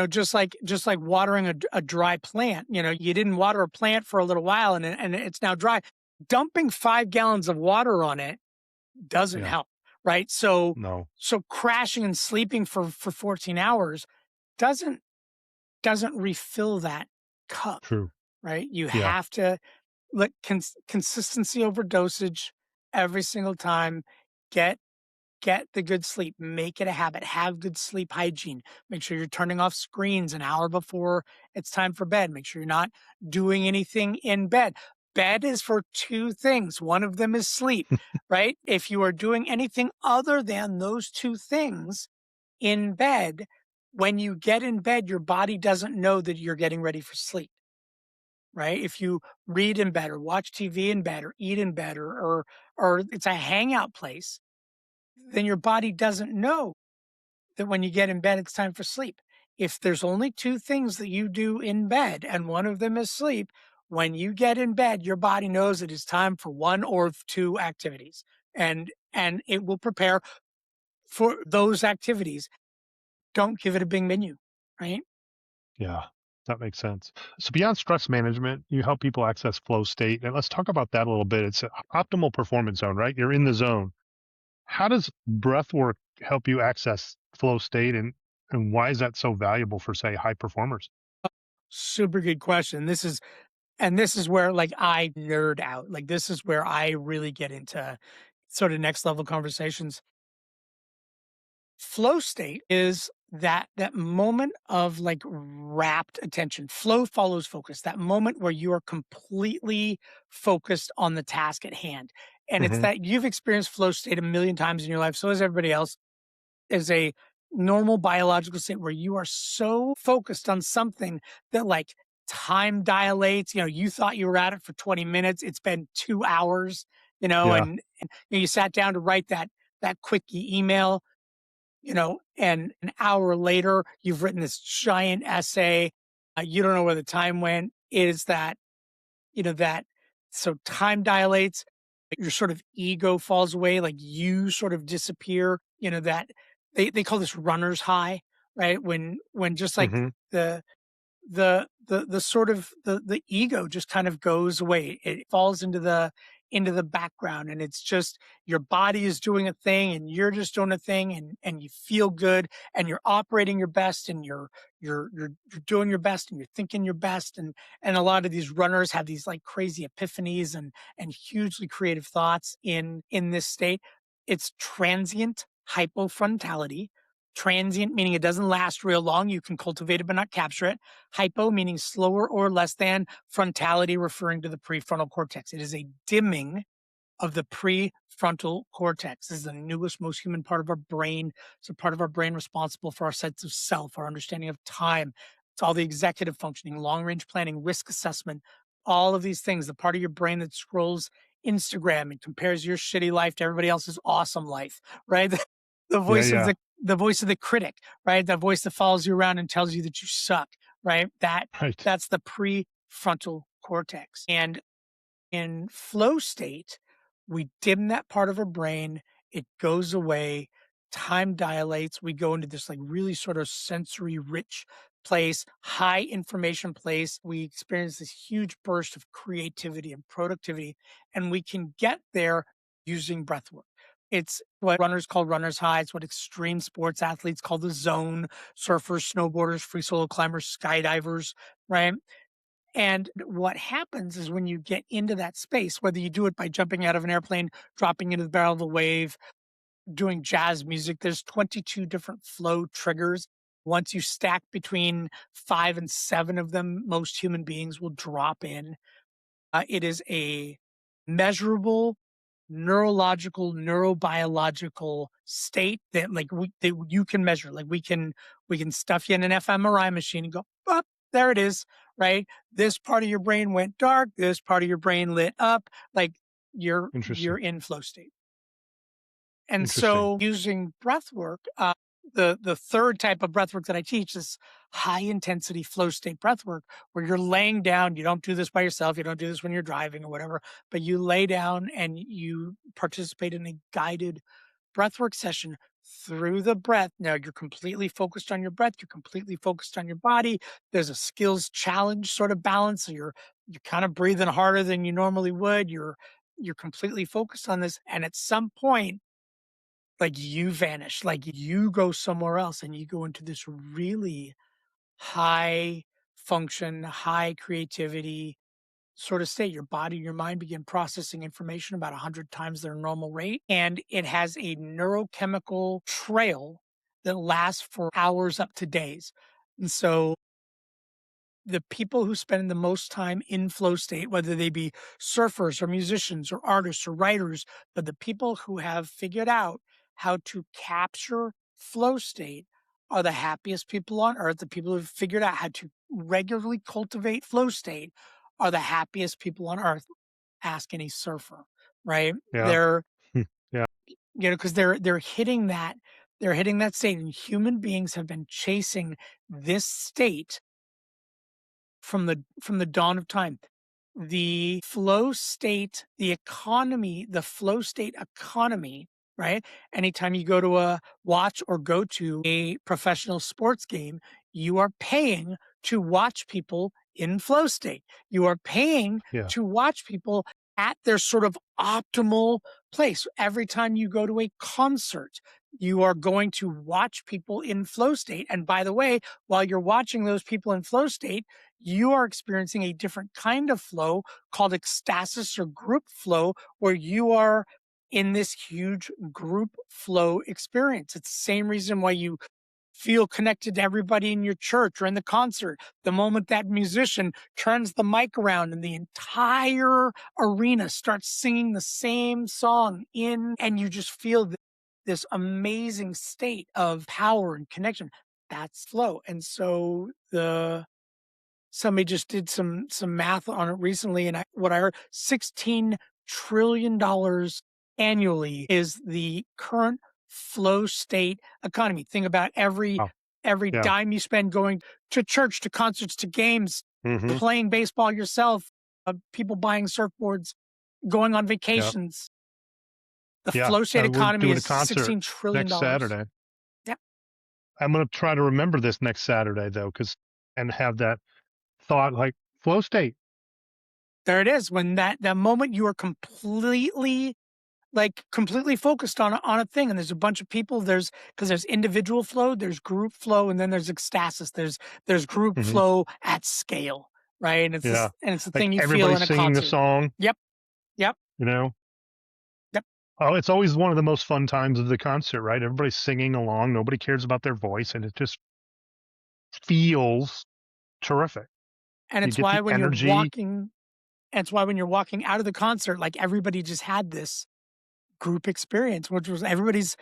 just like watering a dry plant, you didn't water a plant for a little while and it's now dry. Dumping 5 gallons of water on it doesn't Yeah. help, right? So No. so crashing and sleeping for 14 hours doesn't doesn't refill that cup, True. right? You Yeah. have to look consistency over dosage every single time. Get Get the good sleep, make it a habit, have good sleep hygiene. Make sure you're turning off screens an hour before it's time for bed. Make sure you're not doing anything in bed. Bed is for two things. One of them is sleep, right? If you are doing anything other than those two things in bed, when you get in bed, your body doesn't know that you're getting ready for sleep, right? If you read in bed or watch TV in bed or eat in bed or it's a hangout place, then your body doesn't know that when you get in bed, it's time for sleep. If there's only two things that you do in bed and one of them is sleep, when you get in bed, your body knows it is time for one or two activities and it will prepare for those activities. Don't give it a big menu, right? Yeah. That makes sense. So beyond stress management, you help people access flow state. And let's talk about that a little bit. It's an optimal performance zone, right? You're in the zone. How does breath work help you access flow state and why is that so valuable for say high performers? Super good question. This is where like I nerd out. Like this is where I really get into sort of next level conversations. Flow state is that moment of like rapt attention. Flow follows focus. That moment where you are completely focused on the task at hand. And it's Hmm. that you've experienced flow state a million times in your life. So has everybody else. Is a normal biological state where you are so focused on something that like time dilates. You thought you were at it for 20 minutes. It's been 2 hours, Yeah. and you sat down to write that quickie email, and an hour later, you've written this giant essay. You don't know where the time went. It is that, that so time dilates, your sort of ego falls away, like you sort of disappear, that they call this runner's high, right? When just like Hmm. the the sort of the ego just kind of goes away. It falls into the background and it's just your body is doing a thing and you're just doing a thing and you feel good and you're operating your best and you're doing your best and you're thinking your best and a lot of these runners have these like crazy epiphanies and hugely creative thoughts in this state. It's transient hypofrontality. Transient meaning it doesn't last real long. You can cultivate it but not capture it. Hypo meaning slower or less than. Frontality referring to the prefrontal cortex. It is a dimming of the prefrontal cortex. This is the newest, most human part of our brain. It's a part of our brain responsible for our sense of self, our understanding of time. It's all the executive functioning, long range planning, risk assessment, all of these things. The part of your brain that scrolls Instagram and compares your shitty life to everybody else's awesome life, right? The Yeah. voice of Yeah. the voice of the critic, right? The voice that follows you around and tells you that you suck, right? Right. That's the prefrontal cortex. And in flow state, we dim that part of our brain, it goes away, time dilates, we go into this like really sort of sensory rich place, high information place. We experience this huge burst of creativity and productivity, and we can get there using breath work. It's what runners call runner's high. It's what extreme sports athletes call the zone, surfers, snowboarders, free solo climbers, skydivers, right? And what happens is when you get into that space, whether you do it by jumping out of an airplane, dropping into the barrel of a wave, doing jazz music, there's 22 different flow triggers. Once you stack between 5 and 7 of them, most human beings will drop in. It is a measurable neurological, neurobiological state that that you can measure. Like we can stuff you in an fMRI machine and go, up, there it is, right? This part of your brain went dark, this part of your brain lit up, like you're Interesting. in flow state. And Interesting. so using breath work, the third type of breath work that I teach is high intensity flow state breath work, where you're laying down. You don't do this by yourself. You don't do this when you're driving or whatever, but you lay down and you participate in a guided breathwork session through the breath. Now you're completely focused on your breath. You're completely focused on your body. There's a skills challenge sort of balance. So you're kind of breathing harder than you normally would. You're completely focused on this. And at some point, like you vanish, like you go somewhere else and you go into this really high function, high creativity sort of state. Your body, your mind begin processing information about 100 times their normal rate. And it has a neurochemical trail that lasts for hours up to days. And so the people who spend the most time in flow state, whether they be surfers or musicians or artists or writers, but the people who have figured out how to capture flow state are the happiest people on earth. The people who've figured out how to regularly cultivate flow state are the happiest people on earth. Ask any surfer, right? Yeah. Yeah. Because they're hitting that state, and human beings have been chasing this state from the dawn of time. The flow state, the flow state economy, right? Anytime you go to a watch or go to a professional sports game, you are paying to watch people in flow state. You are paying Yeah. to watch people at their sort of optimal place. Every time you go to a concert, you are going to watch people in flow state. And by the way, while you're watching those people in flow state, you are experiencing a different kind of flow called ecstasis or group flow, where you are in this huge group flow experience. It's the same reason why you feel connected to everybody in your church or in the concert. The moment that musician turns the mic around and the entire arena starts singing the same song and you just feel this amazing state of power and connection. That's flow. And so somebody just did some math on it recently, and what I heard, $16 trillion annually is the current flow state economy. Think about Wow. every Yeah. dime you spend going to church, to concerts, to games, Mm-hmm. playing baseball yourself, people buying surfboards, going on Yeah. vacations. The Yeah. flow state We're economy doing a is concert next $16 trillion. Saturday. Yeah, I'm going to try to remember this next Saturday though, and have that thought like flow state. there it is. When that moment you are completely focused on a thing, and there's a bunch of people, because there's individual flow, there's group flow, and then there's ecstasis, there's group Hmm. flow at scale, right? And Yeah. it's the Like thing you feel everybody in a singing the concert. song, Yep, yep, you know? yep. Oh, it's always one of the most fun times of the concert, right? Everybody's singing along. Nobody cares about their voice, and it just feels terrific. And You it's get why the when you're energy. walking and it's why when you're walking out of the concert, like everybody just had this group experience, which was everybody's,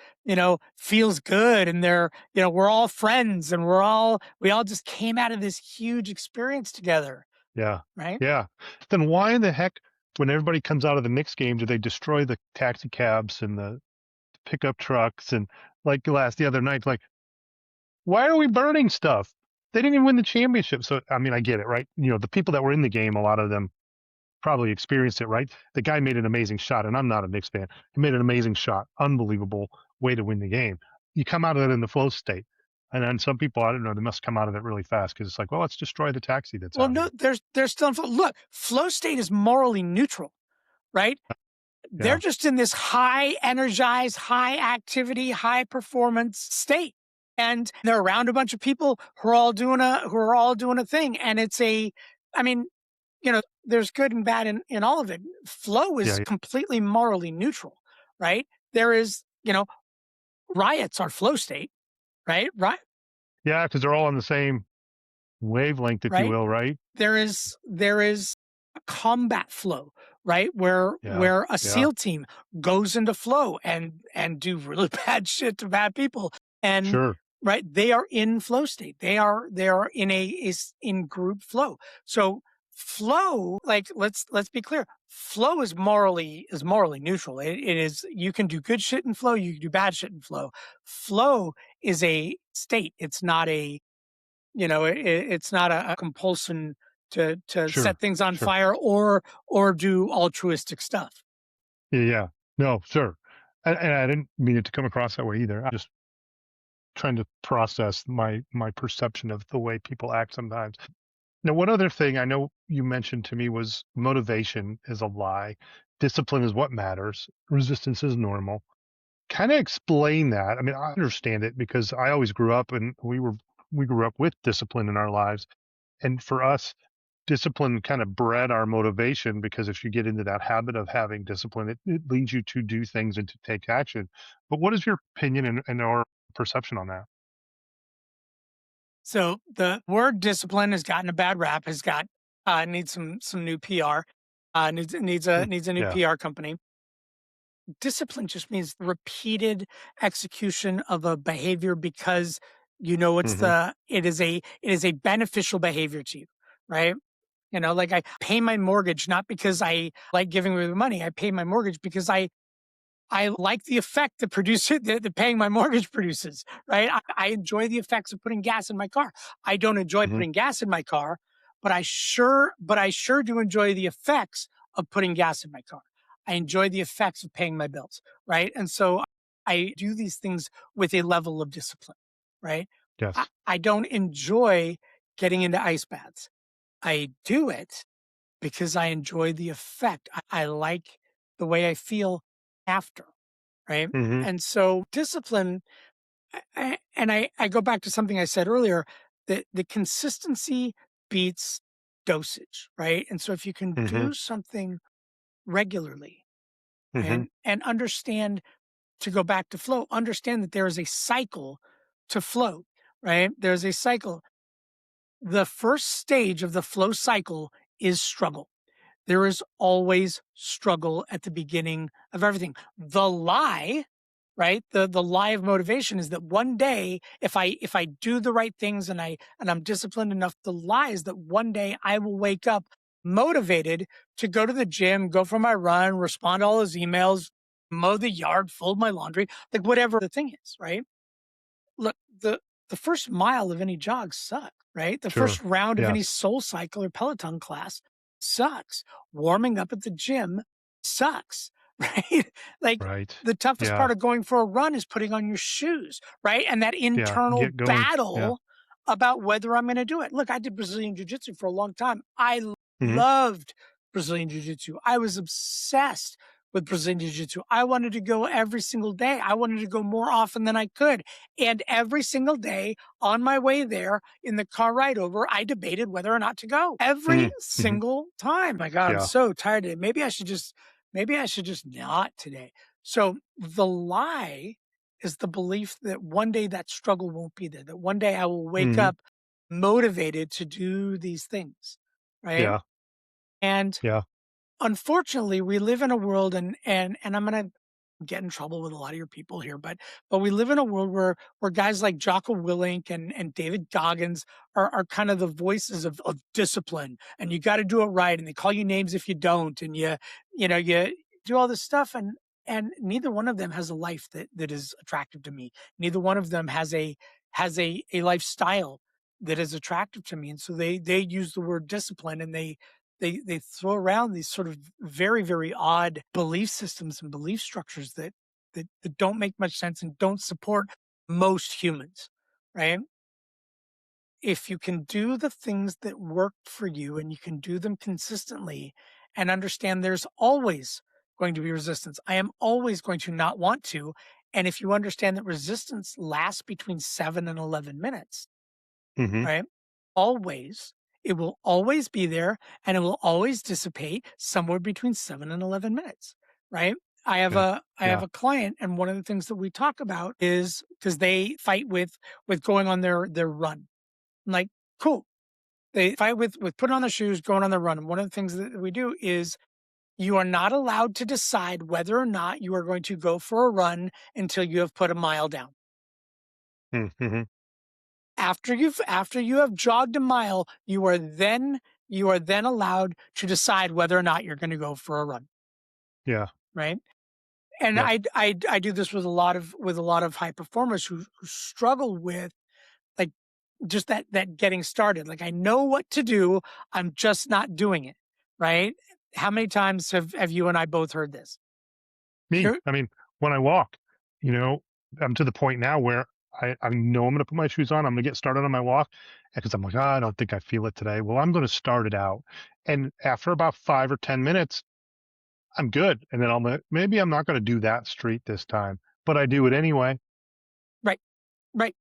feels good, and we're all friends, and we all just came out of this huge experience together, Yeah. right? Yeah. Then why in the heck, when everybody comes out of the Knicks game, do they destroy the taxi cabs and the pickup trucks and like the other night, like, why are we burning stuff? They didn't even win the championship. So, I mean, I get it, right? The people that were in the game, a lot of them probably experienced it, right? The guy made an amazing shot, and I'm not a Knicks fan. He made an amazing shot. Unbelievable way to win the game. You come out of it in the flow state. And then some people, I don't know, they must come out of it really fast because it's like, well, let's destroy the taxi that's Well, out no, here. there's still look, flow state is morally neutral, right? they're Yeah. just in this high energized, high activity, high performance state. And they're around a bunch of people who are all doing a thing. And I mean, there's good and bad in all of it. Flow Yeah. is Yeah. completely morally neutral, right? There is, riots are flow state, right? Right. Yeah. Because they're all on the same wavelength, if you Right. will, right? There is a combat flow, right? Where Yeah. where a Yeah. SEAL team goes into flow and do really bad shit to bad people. And Sure. right, they are in flow state. They are in in group flow. So flow, like let's be clear, flow is morally neutral. It is, you can do good shit in flow, you can do bad shit in flow. Flow is a state. It's not it's not a compulsion to set Sure. things on Sure. fire or do altruistic stuff. Yeah. Yeah. No, sure. And I didn't mean it to come across that way either. I'm just trying to process my perception of the way people act sometimes. Now, one other thing I know you mentioned to me was motivation is a lie. Discipline is what matters. Resistance is normal. Kind of explain that. I mean, I understand it because I always grew up and we grew up with discipline in our lives. And for us, discipline kind of bred our motivation because if you get into that habit of having discipline, it leads you to do things and to take action. But what is your opinion and or perception on that? So the word discipline has gotten a bad rap, has got needs some new PR, Hmm. needs a new Yeah. PR company. Discipline just means repeated execution of a behavior because Hmm. it is a beneficial behavior to you, right? Like I pay my mortgage not because I like giving away the money. I pay my mortgage because I like the effect that that paying my mortgage produces, right? I enjoy the effects of putting gas in my car. I don't enjoy Hmm. putting gas in my car, but I sure do enjoy the effects of putting gas in my car. I enjoy the effects of paying my bills, right? And so I do these things with a level of discipline, right? I, Yes. I don't enjoy getting into ice baths. I do it because I enjoy the effect. I like the way I feel after, right? Hmm. And so discipline, I go back to something I said earlier, that the consistency beats dosage, right? And so if you can Hmm. do something regularly Hmm. and understand, to go back to flow, understand that there is a cycle to flow, right? There's a cycle. The first stage of the flow cycle is struggle. There is always struggle at the beginning of everything. The lie, right? The lie of motivation is that one day, if I do the right things and I'm disciplined enough, the lie is that one day I will wake up motivated to go to the gym, go for my run, respond to all those emails, mow the yard, fold my laundry, like whatever the thing is, right? Look, the first mile of any jog sucks, right? The first Sure. round of any Yes. Soul Cycle or Peloton class sucks. Warming up at the gym sucks, right? Like Right. the toughest Yeah. part of going for a run is putting on your shoes, right? And that Yeah. internal Get going. Yeah. battle about whether I'm going to do it. Look, I did Brazilian Jiu Jitsu for a long time. Hmm. Loved Brazilian Jiu Jitsu. I was obsessed with Brazilian Jiu Jitsu. I wanted to go every single day. I wanted to go more often than I could. And every single day on my way there in the car ride over, I debated whether or not to go every Hmm. single time. My God, I'm Yeah. so tired today. Maybe I should just not today. So the lie is the belief that one day that struggle won't be there, that one day I will wake Hmm. up motivated to do these things. Right. Yeah. And Yeah. unfortunately, we live in a world, and I'm gonna get in trouble with a lot of your people here, but we live in a world where guys like Jocko Willink and David Goggins are kind of the voices of discipline, and you got to do it right, and they call you names if you don't, and you do all this stuff, and neither one of them has a life that is attractive to me. Neither one of them has a lifestyle that is attractive to me, and so they use the word discipline, and they throw around these sort of very, very odd belief systems and belief structures that don't make much sense and don't support most humans, right? If you can do the things that work for you and you can do them consistently and understand there's always going to be resistance. I am always going to not want to. And if you understand that resistance lasts between 7 and 11 minutes, Hmm. right? Always, it will always be there and it will always dissipate somewhere between 7 and 11 minutes, right? Okay. I have Yeah. a client, and one of the things that we talk about is because they fight with going on their run. I'm like, cool. They fight with putting on their shoes, going on their run. And one of the things that we do is you are not allowed to decide whether or not you are going to go for a run until you have put a mile down. Mm-hmm. After you have jogged a mile, you are then allowed to decide whether or not you're going to go for a run, Yeah. right? And Yep. I do this with a lot of high performers who struggle with, like, just that getting started. Like, I know what to do, I'm just not doing it, right? How many times have you and I both heard this? Me. You're I mean, when I walk, you know, I'm to the point now where I know I'm going to put my shoes on. I'm going to get started on my walk because I'm like, I don't think I feel it today. Well, I'm going to start it out. And after about 5 or 10 minutes, I'm good. And then maybe I'm not going to do that street this time, but I do it anyway. right, right.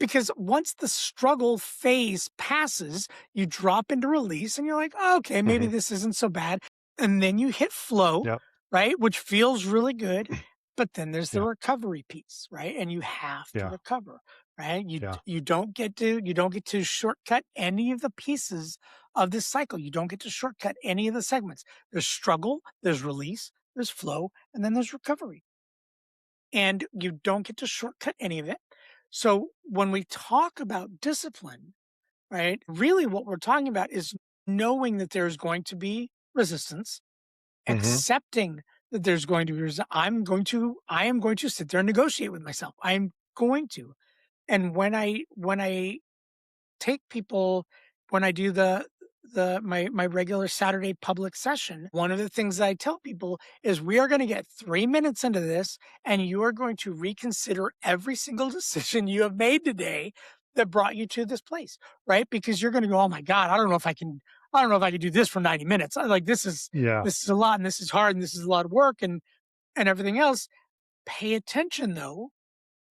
Because once the struggle phase passes, you drop into release and you're like, "Oh, okay, maybe Hmm. this isn't so bad." And then you hit flow, Yep. right? Which feels really good. But then there's the Yeah. recovery piece, right? And you have to Yeah. recover, right? Yeah. You don't get to shortcut any of the pieces of this cycle. You don't get to shortcut any of the segments. There's struggle, there's release, there's flow, and then there's recovery. And you don't get to shortcut any of it. So when we talk about discipline, right, really what we're talking about is knowing that there's going to be resistance, Hmm. accepting that there's going to be I am going to sit there and negotiate with myself. I'm going to. And when I take people when I do my regular Saturday public session, one of the things that I tell people is we are going to get 3 minutes into this and you are going to reconsider every single decision you have made today that brought you to this place, right? Because you're going to go, "Oh my God, I don't know if I can do this for 90 minutes. Like Yeah. this is a lot and this is hard and this is a lot of work and everything else." Pay attention though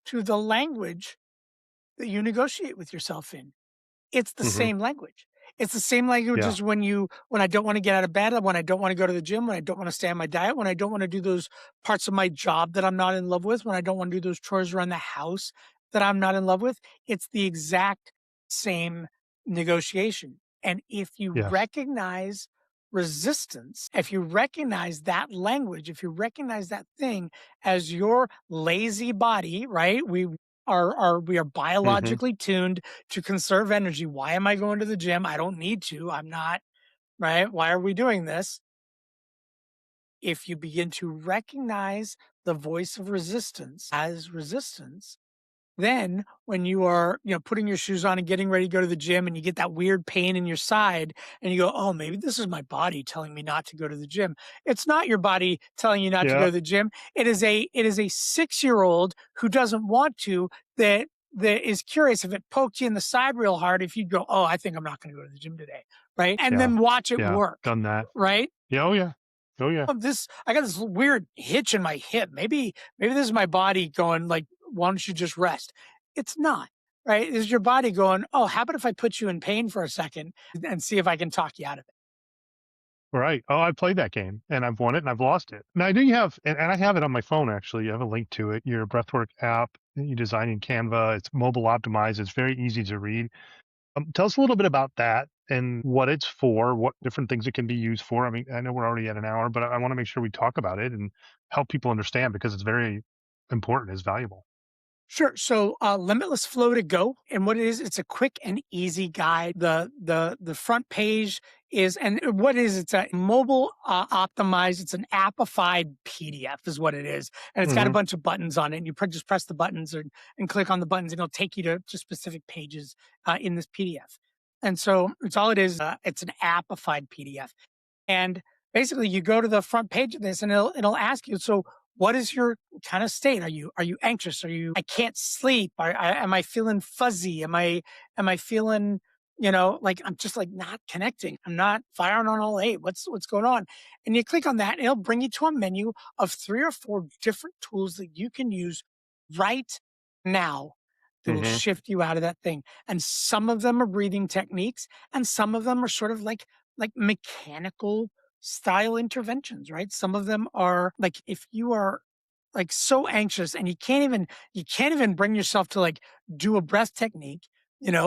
to the language that you negotiate with yourself in. It's the Hmm. same language. It's the same language Yeah. as when I don't wanna get out of bed, when I don't wanna go to the gym, when I don't wanna stay on my diet, when I don't wanna do those parts of my job that I'm not in love with, when I don't wanna do those chores around the house that I'm not in love with. It's the exact same negotiation. And if you Yes. recognize resistance, if you recognize that language, if you recognize that thing as your lazy body, right? We are Hmm. biologically tuned to conserve energy. Why am I going to the gym? I don't need to. I'm not, right? Why are we doing this? If you begin to recognize the voice of resistance as resistance, then when you are, putting your shoes on and getting ready to go to the gym and you get that weird pain in your side and you go, "Oh, maybe this is my body telling me not to go to the gym." It's not your body telling you not to go Yeah. to the gym. It is a 6-year-old who doesn't want to, that is curious. If it poked you in the side real hard, if you'd go, "Oh, I think I'm not going to go to the gym today." Right? And Yeah. then watch it Yeah. work. Done that. Right? Yeah. Oh, yeah. Oh, yeah. "Oh, I got this weird hitch in my hip. Maybe this is my body going, like, why don't you just rest?" It's not, right? It's your body going, "Oh, how about if I put you in pain for a second and see if I can talk you out of it?" Right. Oh, I played that game and I've won it and I've lost it. Now, I do you have, and I have it on my phone actually. You have a link to it. Your breathwork app that you design in Canva. It's mobile optimized. It's very easy to read. Tell us a little bit about that and what it's for, what different things it can be used for. I mean, I know we're already at an hour, but I want to make sure we talk about it and help people understand because it's very important. It's valuable. Sure. So, Limitless Flow to Go, and what it is, it's a quick and easy guide. The front page is, and what it is, it's a mobile optimized. It's an appified PDF, is what it is, and it's got a Hmm. bunch of buttons on it. And you just press the buttons and click on the buttons, and it'll take you to specific pages in this PDF. And so, it's all it is. It's an appified PDF. And basically you go to the front page of this and it'll ask you, "So what is your kind of state? Are you anxious? I can't sleep? Am I feeling fuzzy? Am I feeling like I'm just like not connecting. I'm not firing on all eight. What's going on? And you click on that, and it'll bring you to a menu of 3 or 4 different tools that you can use right now that will Hmm. shift you out of that thing. And some of them are breathing techniques, and some of them are sort of like mechanical style interventions, right? Some of them are like if you are like so anxious and you can't even bring yourself to like do a breath technique,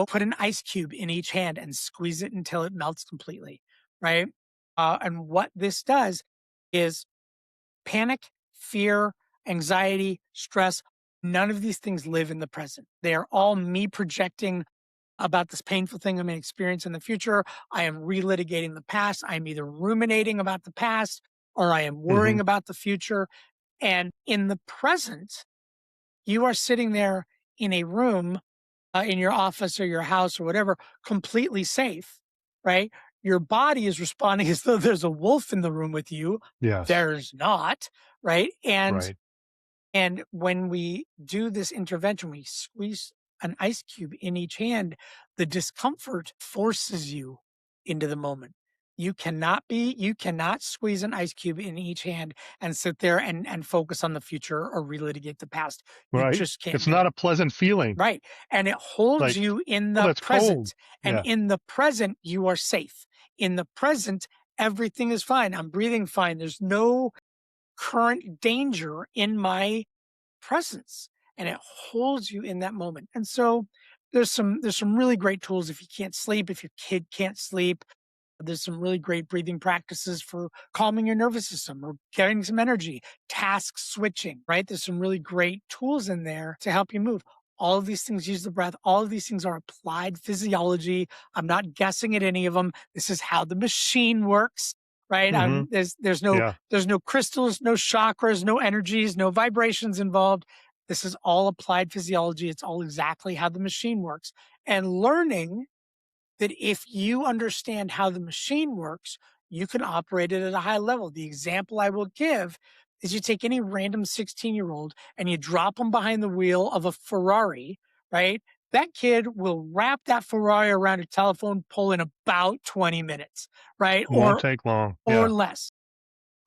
put an ice cube in each hand and squeeze it until it melts completely, right? And what this does is panic, fear, anxiety, stress, none of these things live in the present. They are all me projecting about this painful thing I'm going to experience in the future. I am relitigating the past. I'm either ruminating about the past or I am Hmm. worrying about the future. And in the present, you are sitting there in a room, in your office or your house or whatever, completely safe, right? Your body is responding as though there's a wolf in the room with you. Yes. There's not, right? And Right. when we do this intervention, we squeeze an ice cube in each hand, the discomfort forces you into the moment. You cannot squeeze an ice cube in each hand and sit there and focus on the future or relitigate the past. You Right. just can't It's do not it. a pleasant feeling. Right. And it holds Like, you in oh, the that's cold. present. And Yeah. in the present, you are safe. In the present, everything is fine. I'm breathing fine. There's no current danger in my presence, and it holds you in that moment. And so there's some really great tools if you can't sleep, if your kid can't sleep. There's some really great breathing practices for calming your nervous system or getting some energy, task switching, right? There's some really great tools in there to help you move. All of these things use the breath. All of these things are applied physiology. I'm not guessing at any of them. This is how the machine works, right? Hmm. Yeah. There's no crystals, no chakras, no energies, no vibrations involved. This is all applied physiology. It's all exactly how the machine works. And learning that if you understand how the machine works, you can operate it at a high level. The example I will give is you take any random 16-year-old and you drop them behind the wheel of a Ferrari, right? That kid will wrap that Ferrari around a telephone pole in about 20 minutes, right? Won't take long. Or Yeah. less.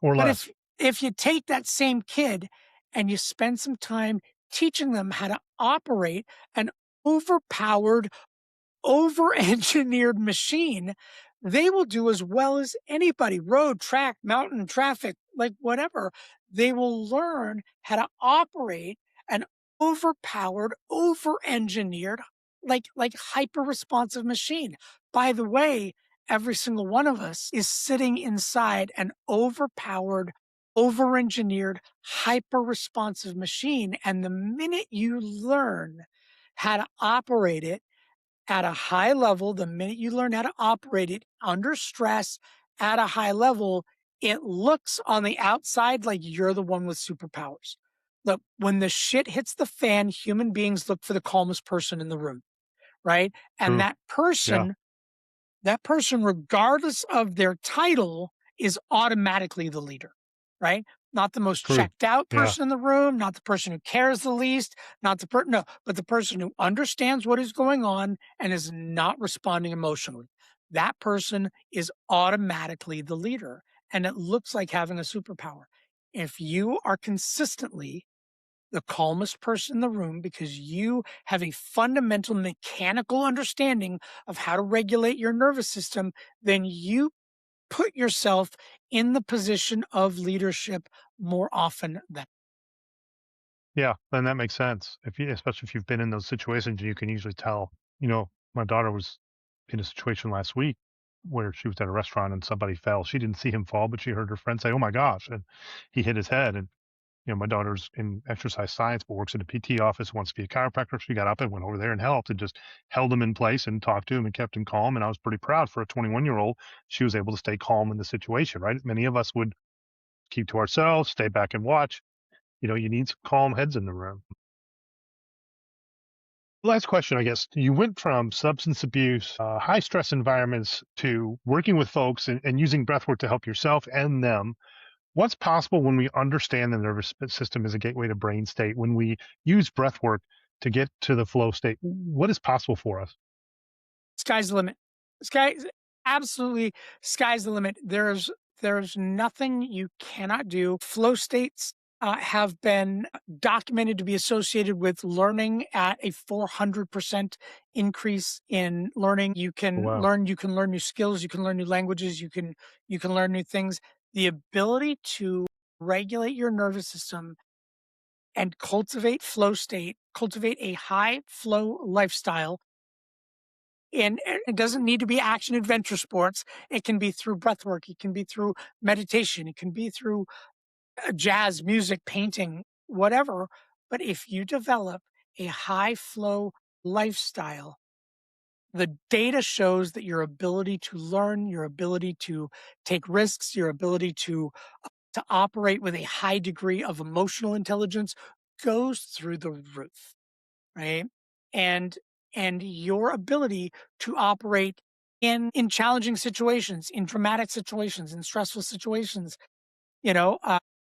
Or But less. if you take that same kid and you spend some time teaching them how to operate an overpowered, over-engineered machine, they will do as well as anybody, road, track, mountain, traffic, like whatever. They will learn how to operate an overpowered, over-engineered, like hyper-responsive machine. By the way, every single one of us is sitting inside an overpowered, over-engineered, hyper-responsive machine. And the minute you learn how to operate it at a high level, the minute you learn how to operate it under stress at a high level, it looks on the outside like you're the one with superpowers. Look, when the shit hits the fan, human beings look for the calmest person in the room, right? And True. Yeah. that person, regardless of their title, is automatically the leader, right? Not the most True. checked out Yeah. person in the room, not the person who cares the least, not the person, no, but the person who understands what is going on and is not responding emotionally. That person is automatically the leader. And it looks like having a superpower. If you are consistently the calmest person in the room because you have a fundamental mechanical understanding of how to regulate your nervous system, then you put yourself in the position of leadership more often than. Yeah. And that makes sense. Especially if you've been in those situations, you can usually tell. My daughter was in a situation last week where she was at a restaurant and somebody fell. She didn't see him fall, but she heard her friend say, "Oh my gosh!" And he hit his head. And my daughter's in exercise science, but works in a PT office, wants to be a chiropractor. She got up and went over there and helped and just held him in place and talked to him and kept him calm. And I was pretty proud for a 21-year-old. She was able to stay calm in the situation, right? Many of us would keep to ourselves, stay back and watch. You need some calm heads in the room. Last question, I guess. You went from substance abuse, high stress environments to working with folks and using breathwork to help yourself and them. What's possible when we understand the nervous system is a gateway to brain state, when we use breath work to get to the flow state? What is possible for us? sky's the limit. Sky absolutely sky's the limit. There's nothing you cannot do. Flow states have been documented to be associated with learning at a 400% increase in learning. Oh, wow. You can learn new skills, you can learn new languages, you can learn new things. The ability to regulate your nervous system and cultivate flow state, cultivate a high flow lifestyle. And it doesn't need to be action adventure sports. It can be through breath work. It can be through meditation. It can be through jazz, music, painting, whatever. But if you develop a high flow lifestyle, the data shows that your ability to learn, your ability to take risks, your ability to operate with a high degree of emotional intelligence goes through the roof, right? And your ability to operate in challenging situations, in dramatic situations, in stressful situations, you know,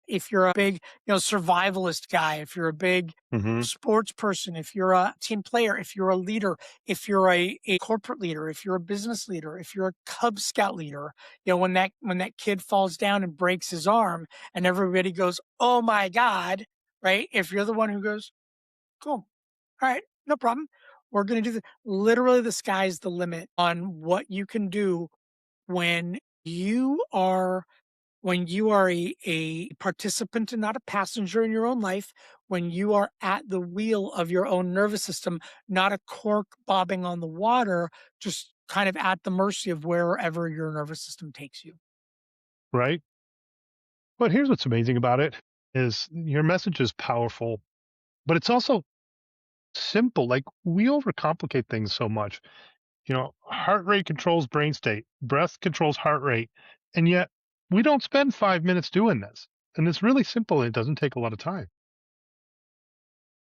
if you're a big, survivalist guy, if you're a big Hmm. sports person, if you're a team player, if you're a leader, if you're a corporate leader, if you're a business leader, if you're a Cub Scout leader, when that kid falls down and breaks his arm and everybody goes, "Oh my God," right? If you're the one who goes, "Cool. All right, no problem. We're going to do the literally the sky's the limit on what you can do when you are a participant and not a passenger in your own life, when you are at the wheel of your own nervous system, not a cork bobbing on the water, just kind of at the mercy of wherever your nervous system takes you. Right. But here's what's amazing about it is your message is powerful, but it's also simple. Like we overcomplicate things so much. Heart rate controls brain state, breath controls heart rate, and yet we don't spend 5 minutes doing this. And it's really simple. It doesn't take a lot of time.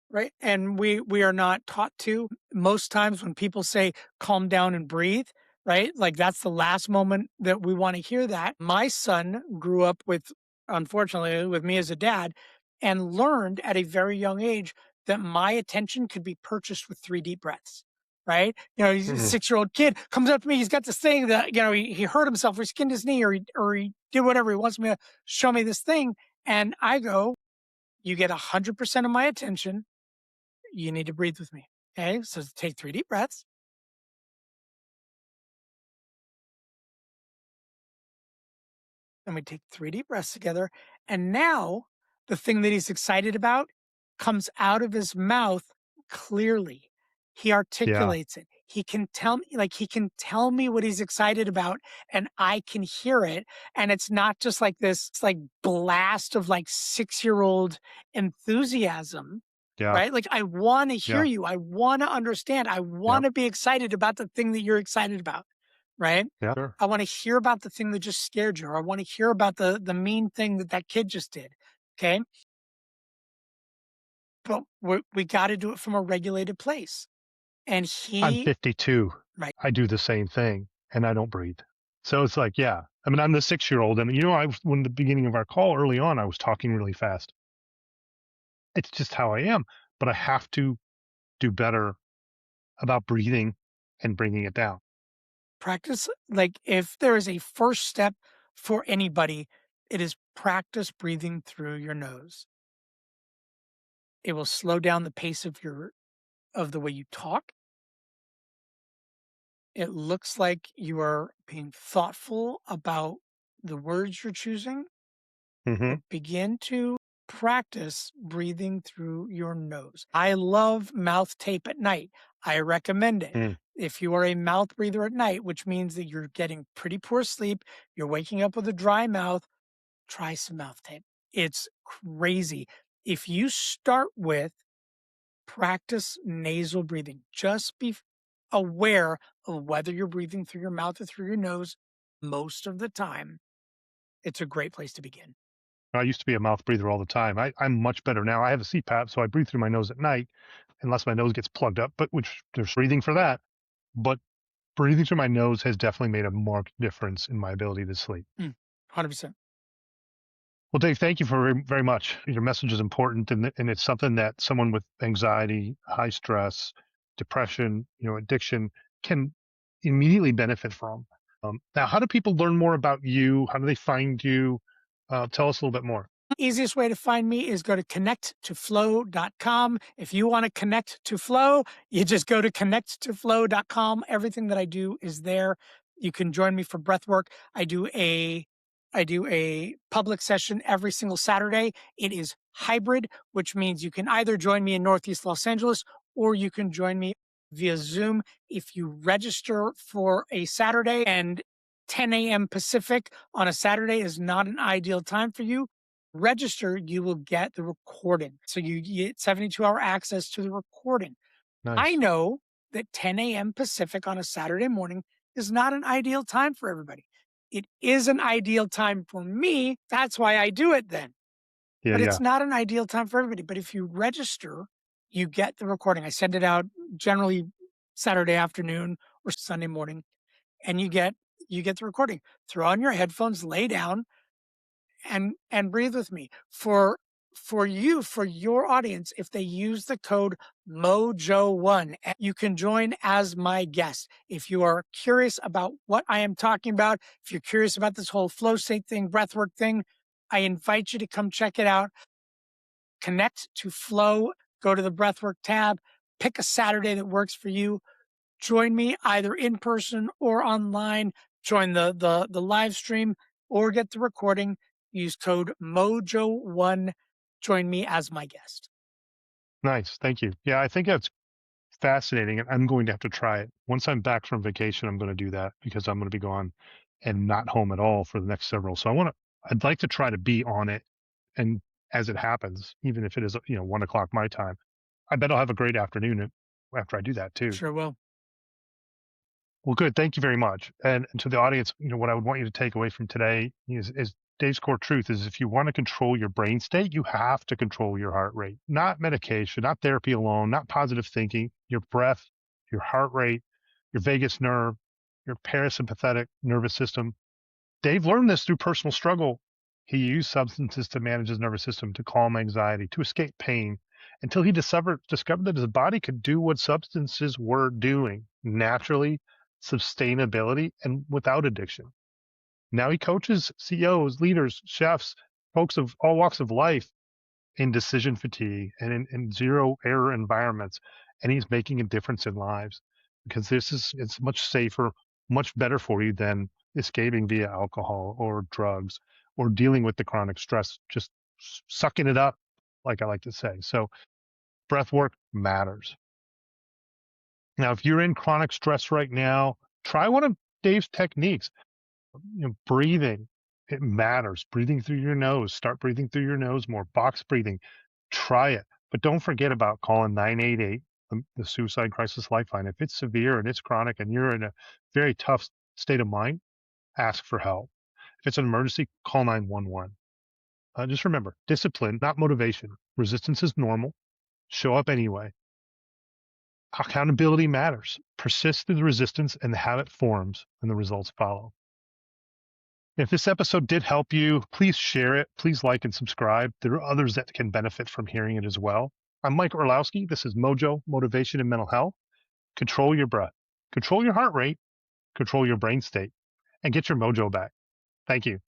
Right, and we are not taught to. Most times when people say, "Calm down and breathe," right? Like, that's the last moment that we wanna hear that. My son grew up with unfortunately, with me as a dad, and learned at a very young age that my attention could be purchased with 3 deep breaths, right? He's a Mhm. six-year-old kid, comes up to me, he's got this thing that, he hurt himself or he skinned his knee or he did whatever, he wants me to show me this thing, and I go, "You get 100% of my attention, you need to breathe with me." Okay. So take 3 deep breaths. And we take 3 deep breaths together. And now the thing that he's excited about comes out of his mouth clearly. He Yeah. articulates it. He can tell me what he's excited about and I can hear it. And it's not just like this, it's like blast of like 6-year-old enthusiasm, Yeah. right? Like I want to hear Yeah. you. I want to understand. I Yeah. want to be excited about the thing that you're excited about, right? Yeah. Sure. I wanna hear about the thing that just scared you, or I wanna hear about the mean thing that that kid just did, okay? But we gotta do it from a regulated place, and I'm he 52. right, I do the same thing and I don't breathe. So it's like, yeah. I mean, I'm the 6-year-old. And, when the beginning of our call early on, I was talking really fast. It's just how I am. But I have to do better about breathing and bringing it down. practice like, if there is a first step for anybody, it is practice breathing through your nose. It will slow down the pace of the way you talk. It looks like you are being thoughtful about the words you're choosing. Hmm. But begin to practice breathing through your nose. I love mouth tape at night. I recommend it. Mm. If you are a mouth breather at night, which means that you're getting pretty poor sleep, you're waking up with a dry mouth, try some mouth tape. It's crazy. If you start with practice nasal breathing, just be aware of whether you're breathing through your mouth or through your nose most of the time. It's a great place to begin. I used to be a mouth breather all the time. I'm much better now. I have a CPAP, so I breathe through my nose at night unless my nose gets plugged up, but which there's breathing for that. But breathing through my nose has definitely made a marked difference in my ability to sleep. 100%. Well, Dave, thank you for very, very much. Your message is important, and it's something that someone with anxiety, high stress, depression, addiction can immediately benefit from. Now, how do people learn more about you? How do they find you? Tell us a little bit more. Easiest way to find me is go to connecttoflow.com. If you want to connect to flow, you just go to connecttoflow.com. Everything that I do is there. You can join me for breath work. I do a public session every single Saturday. It is hybrid, which means you can either join me in Northeast Los Angeles or you can join me via Zoom. If you register for a Saturday and 10 a.m. Pacific on a Saturday is not an ideal time for you, register, you will get the recording. So you get 72-hour access to the recording. I Nice. know that 10 a.m. Pacific on a Saturday morning is not an ideal time for everybody. It is an ideal time for me. That's why I do it then. Yeah, But yeah. it's not an ideal time for everybody. But if you register, you get the recording. I send it out generally Saturday afternoon or Sunday morning, and you get the recording. Throw on your headphones, lay down, and breathe with me. For your audience, if they use the code Mojo1, you can join as my guest. If you are curious about what I am talking about, if you're curious about this whole flow state thing, breathwork thing, I invite you to come check it out. Connect to Flow, go to the breathwork tab, pick a Saturday that works for you. Join me either in person or online. Join the live stream or get the recording. Use code Mojo1. Join me as my guest. Nice. Thank you. Yeah, I think that's fascinating. And I'm going to have to try it. Once I'm back from vacation, I'm going to do that because I'm going to be gone and not home at all for the next several. So I'd like to try to be on it. And as it happens, even if it is, 1 o'clock my time, I bet I'll have a great afternoon after I do that too. Sure will. Well, good. Thank you very much. And to the audience, what I would want you to take away from today is Dave's core truth is if you want to control your brain state, you have to control your heart rate, not medication, not therapy alone, not positive thinking, your breath, your heart rate, your vagus nerve, your parasympathetic nervous system. Dave learned this through personal struggle. He used substances to manage his nervous system, to calm anxiety, to escape pain, until he discovered that his body could do what substances were doing naturally, sustainability, and without addiction. Now he coaches CEOs, leaders, chefs, folks of all walks of life in decision fatigue and in zero error environments. And he's making a difference in lives because it's much safer, much better for you than escaping via alcohol or drugs or dealing with the chronic stress, just sucking it up, like I like to say. So breath work matters. Now, if you're in chronic stress right now, try one of Dave's techniques. Breathing, it matters. Breathing through your nose. Start breathing through your nose more. Box breathing. Try it. But don't forget about calling 988, the suicide crisis lifeline. If it's severe and it's chronic and you're in a very tough state of mind, ask for help. If it's an emergency, call 911. Just remember, discipline, not motivation. Resistance is normal. Show up anyway. Accountability matters. Persist through the resistance and the habit forms and the results follow. If this episode did help you, please share it. Please like and subscribe. There are others that can benefit from hearing it as well. I'm Mike Orlowski. This is Mojo, Motivation and Mental Health. Control your breath, control your heart rate, control your brain state, and get your mojo back. Thank you.